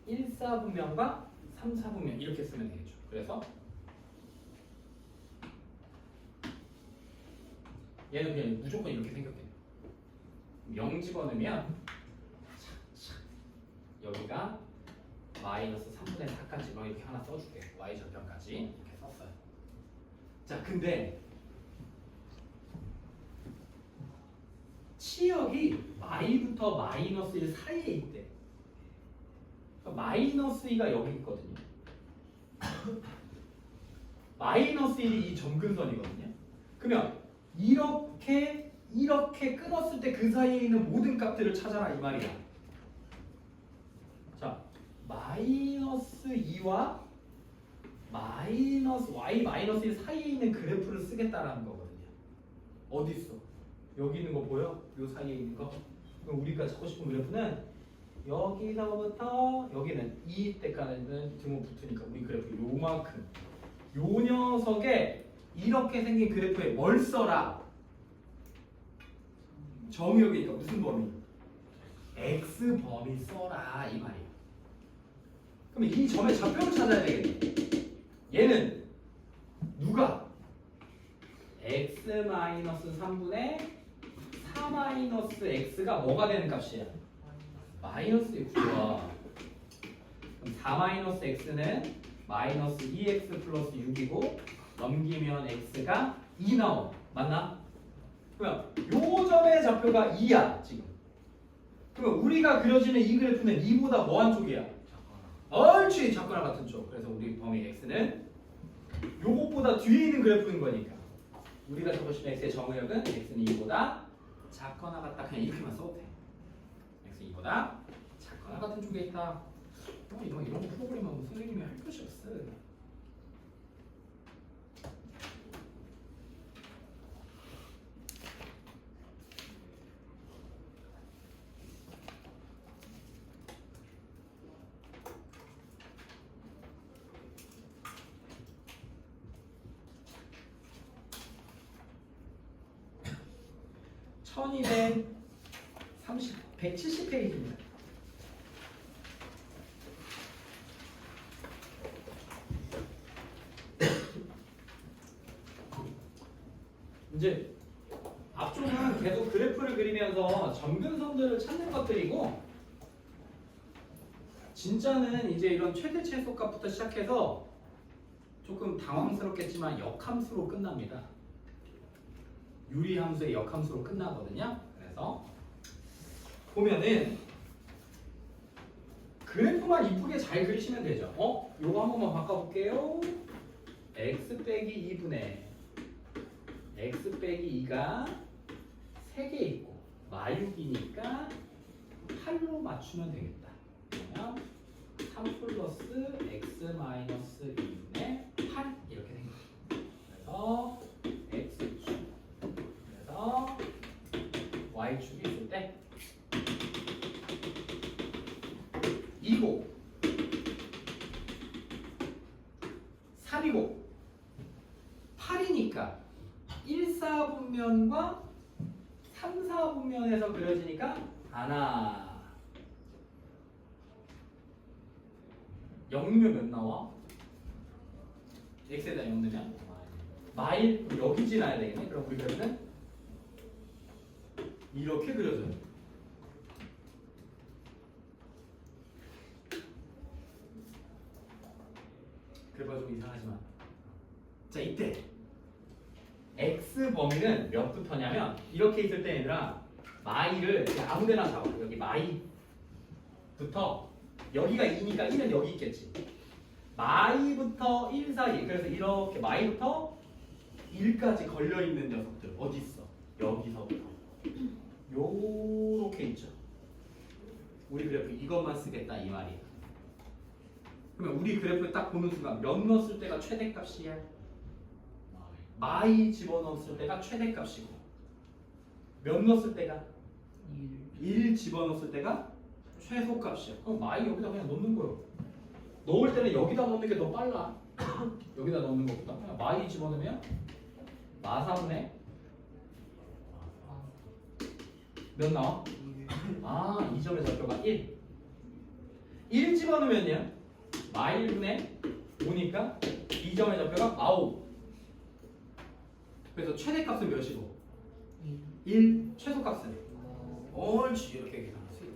Speaker 1: 1사분면과 3사분면 이렇게 쓰면 되겠죠. 그래서 얘는 그냥 무조건 이렇게 생겼겠네. 0 집어넣으면 여기가 마이너스 3분의 4까지 막 이렇게 하나 써줄게. y 절편까지 이렇게 썼어요. 자, 근데 치역이 y부터 마이너스 1 사이에 있대. 그러니까 마이너스 2가 여기 있거든요. 마이너스 1이 이 점근선이거든요. 그러면 이렇게 끊었을 때 그 사이에 있는 모든 값들을 찾아라 이 말이야. 자, 마이너스 2와 마이너스 y 마이너스 1 사이에 있는 그래프를 쓰겠다라는 거거든요. 어디 있어? 여기 있는 거 보여? 요 사이에 있는 거? 그럼 우리가 찾고 싶은 그래프는 여기서부터 여기는 2 때까지는 등호 붙으니까 우리 그래프 요만큼. 요 녀석에 이렇게 생긴 그래프에 뭘 써라? 정의역이니까 무슨 범위? x 범위 써라 이 말이에요. 그럼 이 점의 좌표를 찾아야 되겠네. 얘는 누가? x-3분의 4-x가 뭐가 되는 값이야? 마이너스 6야. 그럼 4-x는 마이너스 2x 플러스 6이고 넘기면 x가 2 나와. 맞나? 그러면 요 점의 좌표가 2야 지금. 그러면 우리가 그려지는 이 그래프는 2보다 뭐한 쪽이야? 옳지, 작거나 같은 쪽. 그래서 우리 범위 x는 요것보다 뒤에 있는 그래프인 거니까 우리가 적고 싶은 x의 정의역은 x는 2보다 작거나 같다. 그냥 이렇게만 써도 돼. x는 2보다 작거나 같은 쪽에 있다. 이런 프로그램하고 선생님이 할 것이 없어. (1230) 170페이지입니다. 이제 앞쪽은 계속 그래프를 그리면서 점근선들을 찾는 것들이고, 진짜는 이제 이런 최대 최소값부터 시작해서 조금 당황스럽겠지만 역함수로 끝납니다. 유리함수의 역함수로 끝나거든요. 그래서 보면은 그래프만 이쁘게 잘 그리시면 되죠. 요거 한 번만 바꿔볼게요. x 빼기 2분의 x 빼기 2가 3개 있고 마육이니까 8로 맞추면 되겠다. 그러면 3 플러스 x 마이너스 2분의 8 이렇게 생깁니다. 그래서 x축, 그래서 y축이 있을 때 2고 3이고 8이니까 1사분면과 3사분면에서 그려지니까 하나 0 넣으면 몇 나와? x에다 0 넣으면 마일 여기 지나야 되겠네. 그럼 우리 그래프는 이렇게 그려져요. 그래봐 좀 이상하지만 자 이때 x 범위는 몇부터냐면 이렇게 있을 때 얘들아 마이를 그냥 아무데나 잡아. 여기 마이부터 여기가 2니까 1은 여기 있겠지. 마이부터 1 사이. 그래서 이렇게 마이부터 1까지 걸려있는 녀석들 어디 있어? 여기서부터 요렇게 있죠. 우리 그래프 이것만 쓰겠다 이 말이야. 그러면 우리 그래프 딱 보는 순간 몇 넣었을 때가 최대값이야? 마이 집어넣었을 때가 최대값이고 몇 넣었을 때가? 1 집어넣었을 때가 최소값이야. 그럼 마이 여기다 그냥 넣는 거예요. 넣을 때는 여기다 넣는 게 더 빨라. 여기다 넣는 것보다 그냥 마이 집어넣으면 마삼네 몇 나와? 아, 이 점의 좌표가 1. 1 집어넣으면요 마이 1분의 5니까 이 점의 좌표가 9. 그래서 최대값은 몇이고? 1. 최소값은? 옳지. 이렇게 계산할 수 있다.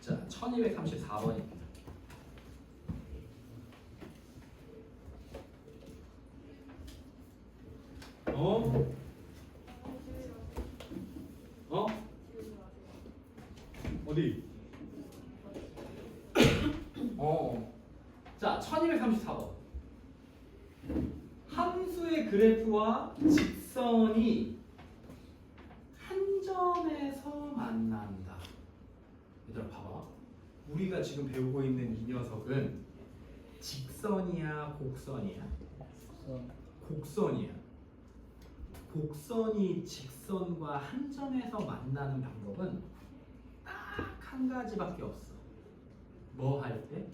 Speaker 1: 자, 1234번입니다. 어디? 자, 1234번. 함수의 그래프와 직선이 한 점에서 만난다. 얘들아 봐봐. 우리가 지금 배우고 있는 이 녀석은 직선이야, 곡선이야? 곡선이야. 곡선이 직선과 한 점에서 만나는 방법은 딱 한 가지밖에 없어. 뭐 할 때?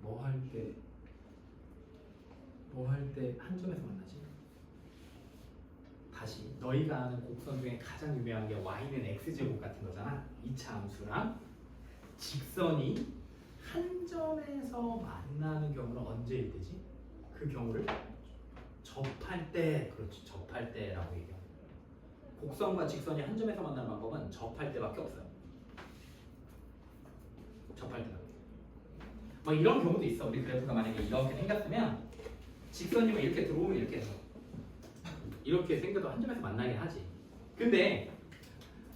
Speaker 1: 뭐 할 때 한 점에서 만나지? 다시 너희가 아는 곡선 중에 가장 유명한 게 y는 x제곱 같은 거잖아. 2차 함수랑 직선이 한 점에서 만나는 경우는 언제일 때지? 그 경우를 접할 때, 그렇지, 접할 때라고 얘기해. 곡선과 직선이 한 점에서 만나는 방법은 접할 때밖에 없어요. 접할 때밖에. 뭐 이런 경우도 있어. 우리 그래프가 만약에 이렇게 생겼으면 직선이면 이렇게 들어오면 이렇게 해서 이렇게 생겨도 한 점에서 만나긴 하지. 근데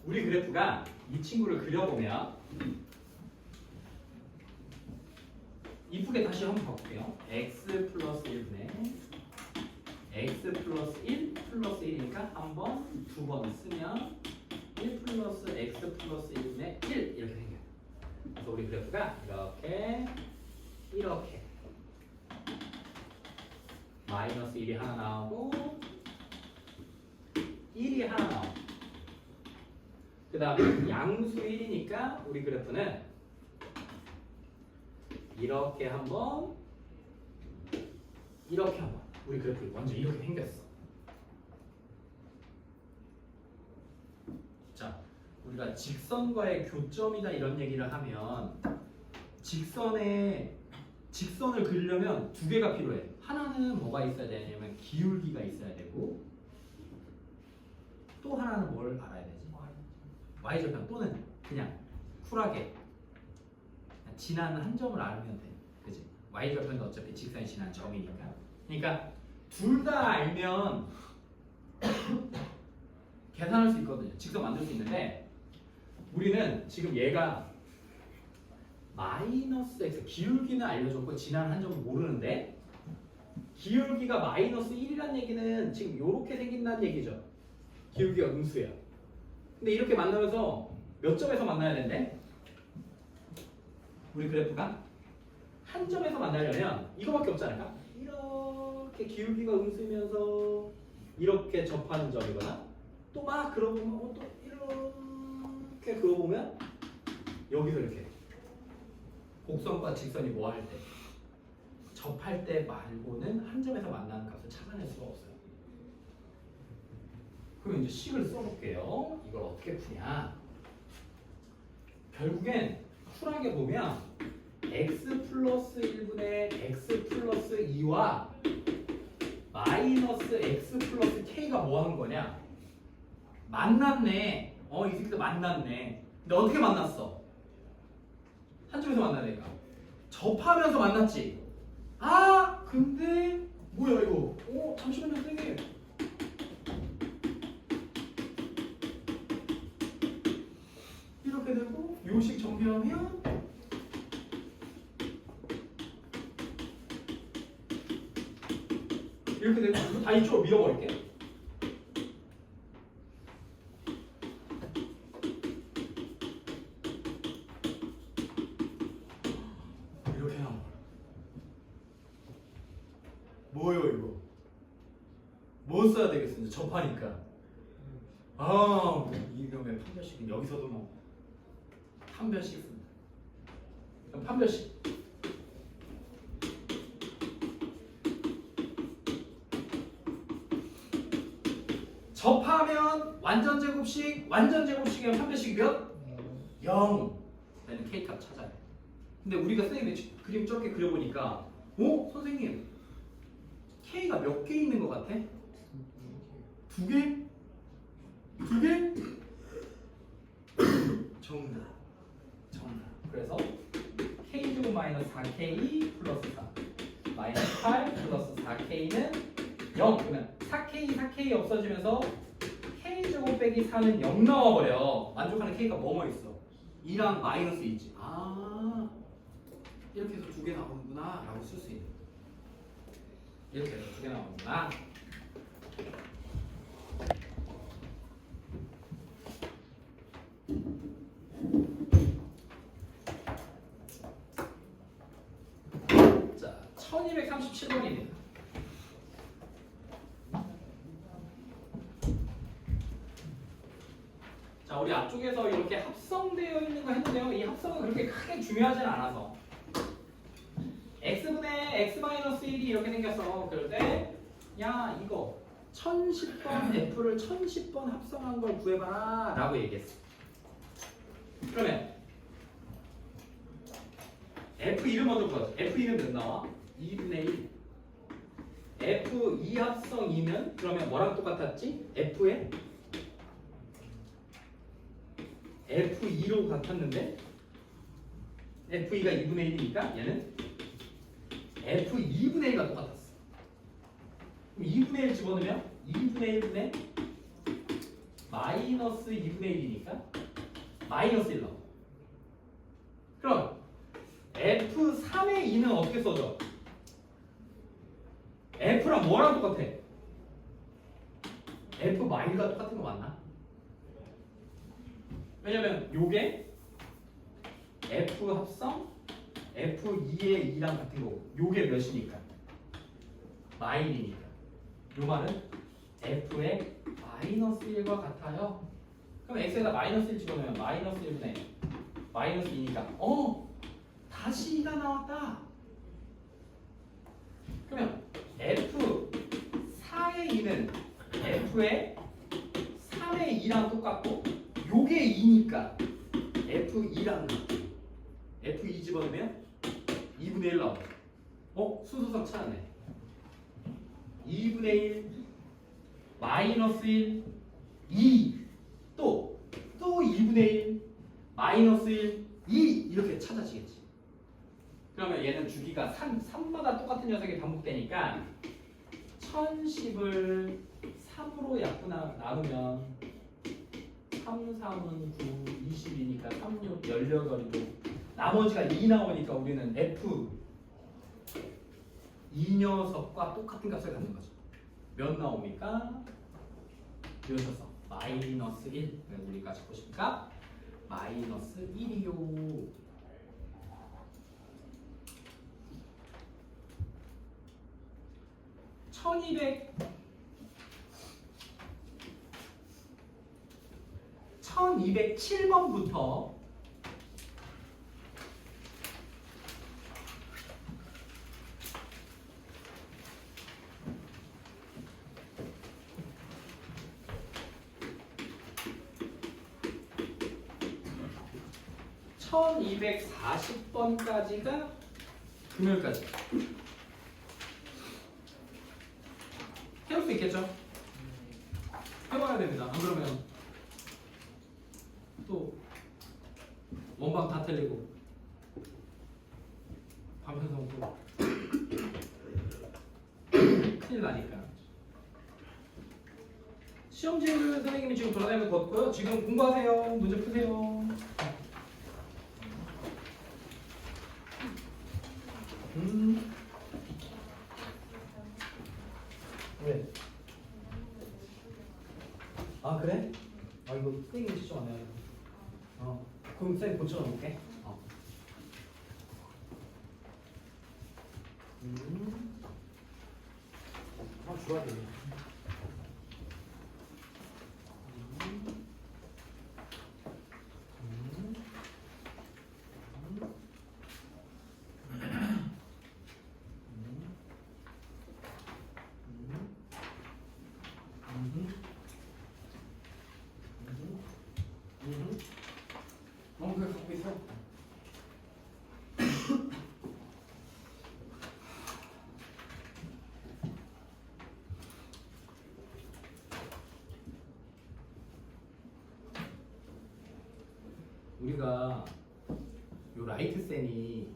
Speaker 1: 우리 그래프가 이 친구를 그려보면 이쁘게 다시 한번 봐볼게요. x 플러스 1분의 x 플러스 1 플러스 1이니까 한 번, 두 번 쓰면 1 플러스 x 플러스 1분의 1 이렇게 생겨요. 그래서 우리 그래프가 이렇게 마이너스 1이 하나 나오고 1이 하나 나오고 그 다음에 양수 1이니까 우리 그래프는 이렇게 한번 이렇게 한번 우리 그래프 먼저 이렇게 생겼어. 자, 우리가 직선과의 교점이다 이런 얘기를 하면 직선을 그리려면 두 개가 필요해. 하나는 뭐가 있어야 되냐면 기울기가 있어야 되고 또 하나는 뭘 알아야 되지? y절편 또는 그냥 쿨하게 지나는 한 점을 알면 돼. 그지? y절편도 어차피 직선이 지나는 점이니까. 그러니까 둘 다 알면 계산할 수 있거든요. 직선 만들 수 있는데 우리는 지금 얘가 마이너스 x 기울기는 알려줬고 지나는 한 점은 모르는데 기울기가 마이너스 1이라는 얘기는 지금 이렇게 생긴다는 얘기죠. 기울기가 음수예요. 근데 이렇게 만나면서 몇 점에서 만나야 된대? 우리 그래프가 한 점에서 만나려면 이거밖에 없지 않을까? 이렇게 기울기가 음수면서 이렇게 접하는 점이거나 또 막 그러보면 또 이렇게 그어보면 여기서 이렇게 곡선과 직선이 뭐 할 때? 접할 때 말고는 한 점에서 만나는 값을 찾아낼 수가 없어요. 그럼 이제 식을 써볼게요. 이걸 어떻게 푸냐? 결국엔 쿨하게 보면 x 플러스 1분의 x 플러스 2와 마이너스 x 플러스 k가 뭐 한 거냐? 만났네. 이 새끼들 만났네. 근데 어떻게 만났어? 한쪽에서 만나니까 접하면서 만났지. 아 근데 뭐야 이거? 잠시만요 선생님. 이렇게 되고 요식 정리하면 이렇게 되고 이거 다 이쪽으로 밀어버릴게. 이렇게 나온 거야. 뭐요 이거? 뭐 써야 되겠습니까? 접하니까. 이놈의 판별식은 여기서도 뭐 판별식 씁니다. 그럼 판별식. 접하면 완전 제곱식, 완전 제곱식이면 판별식이 몇? 0. 얘는 k 값 찾아야 돼. 근데 우리가 선생님이 그림 저렇게 그려보니까 선생님 k가 몇 개 있는 것 같아? 2개? 2개? 정답. 그래서 k제곱 마이너스 4k 플러스 4 마이너스 8 플러스 4k는 0. 그러면 4k 없어지면서 k제곱 빼기 4는 0 나와버려. 만족하는 k가 뭐뭐 있어? 2랑 마이너스 2지. 이렇게 해서 2개 나오는구나 라고 쓸 수 있는. 이렇게 해서 2개 나오는구나. 자, 1237번입니다. 자, 우리 앞쪽에서 이렇게 합성되어 있는 거 했는데요. 이 합성은 그렇게 크게 중요하진 않아서 x분의 x-1이 이렇게 생겼어. 그럴 때 야 이거 1010번 f를 1010번 합성한 걸 구해봐라 라고 얘기했어. 그러면 f2를 먼저 구하자. f2는 몇 나와? 2분의 1. f2 합성 2면 그러면 뭐랑 똑같았지? f에 f2로 같았는데 f2가 2분의 1이니까 얘는 f2분의 1과 똑같았어. 그럼 2분의 1 집어넣으면 2분의 1분의 마이너스 2분의 1이니까 마이너스 1 나와. 그럼 f3의 2는 어떻게 써져? f랑 뭐랑 똑같아? f 마이가 똑같은 거 맞나? 왜냐면 요게 f 합성 f2의 2랑 같은 거고 요게 몇이니까? 마일이니까 요 말은 f의 마이너스 1과 같아요. 그럼 x에다 마이너스 1 집어넣으면 마이너스 1분의 마이너스 2니까 다시 2가 나왔다. 그러면 f4의 2는 f의 3의 2랑 똑같고 요게 2니까 f2랑 f2 집어넣으면 2분의 1 나오죠. 순서상 찾았네. 2분의 1 마이너스 1 2 또 2분의 1 마이너스 1 2 이렇게 찾아지겠지. 그러면 얘는 주기가 3마다 똑같은 녀석이 반복되니까 1010을 3으로 나누면 3, 3은 9, 20이니까 3, 6, 18이고 나머지가 2 나오니까 우리는 F 이 녀석과 똑같은 값을 갖는 거죠. 몇 나옵니까? 이 녀석 마이너스 1. 우리가 잡고 싶으니까 마이너스 1이요. (1200) 1207번부터 1240번까지가 금요일까지. 해볼 수 있겠죠? 해봐야 됩니다. 안 그러면 또 원방 다 틀리고 방편성 또 큰일 나니까. 시험지를 선생님이 지금 돌아다니면서 걷고요. 지금 공부하세요. 문제 푸세요. 왜? 아 그래? 아 이거 선생님이 직접 안 해요. 그럼 선생님 고쳐놓을게. 줘야 돼. 그래 갖고 있어. 우리가 요 라이트 線이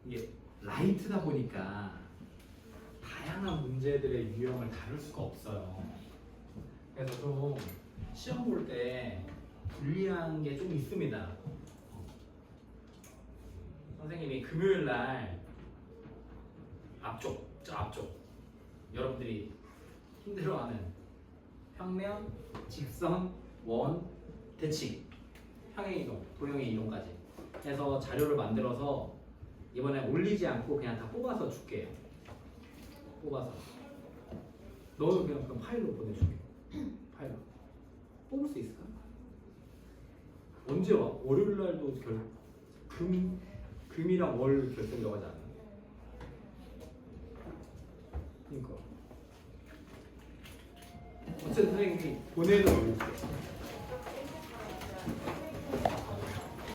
Speaker 1: 이게 라이트다 보니까 다양한 문제들의 유형을 다룰 수가 없어요. 그래서 좀 시험 볼 때 불리한 게 좀 있습니다. 선생님이 금요일 날 저 앞쪽 여러분들이 힘들어하는 평면, 직선, 원, 대칭, 평행 이동, 도형의 이동까지 해서 자료를 만들어서 이번에 올리지 않고 그냥 다 뽑아서 줄게요. 뽑아서 너도 그냥 파일로 보내줄게. 파일로 뽑을 수 있을까? 언제 와? 월요일 날도 금이랑 월 결정 들어가지 않나? 그러니까 어쨌든 선생님이 보내는 올릴게요.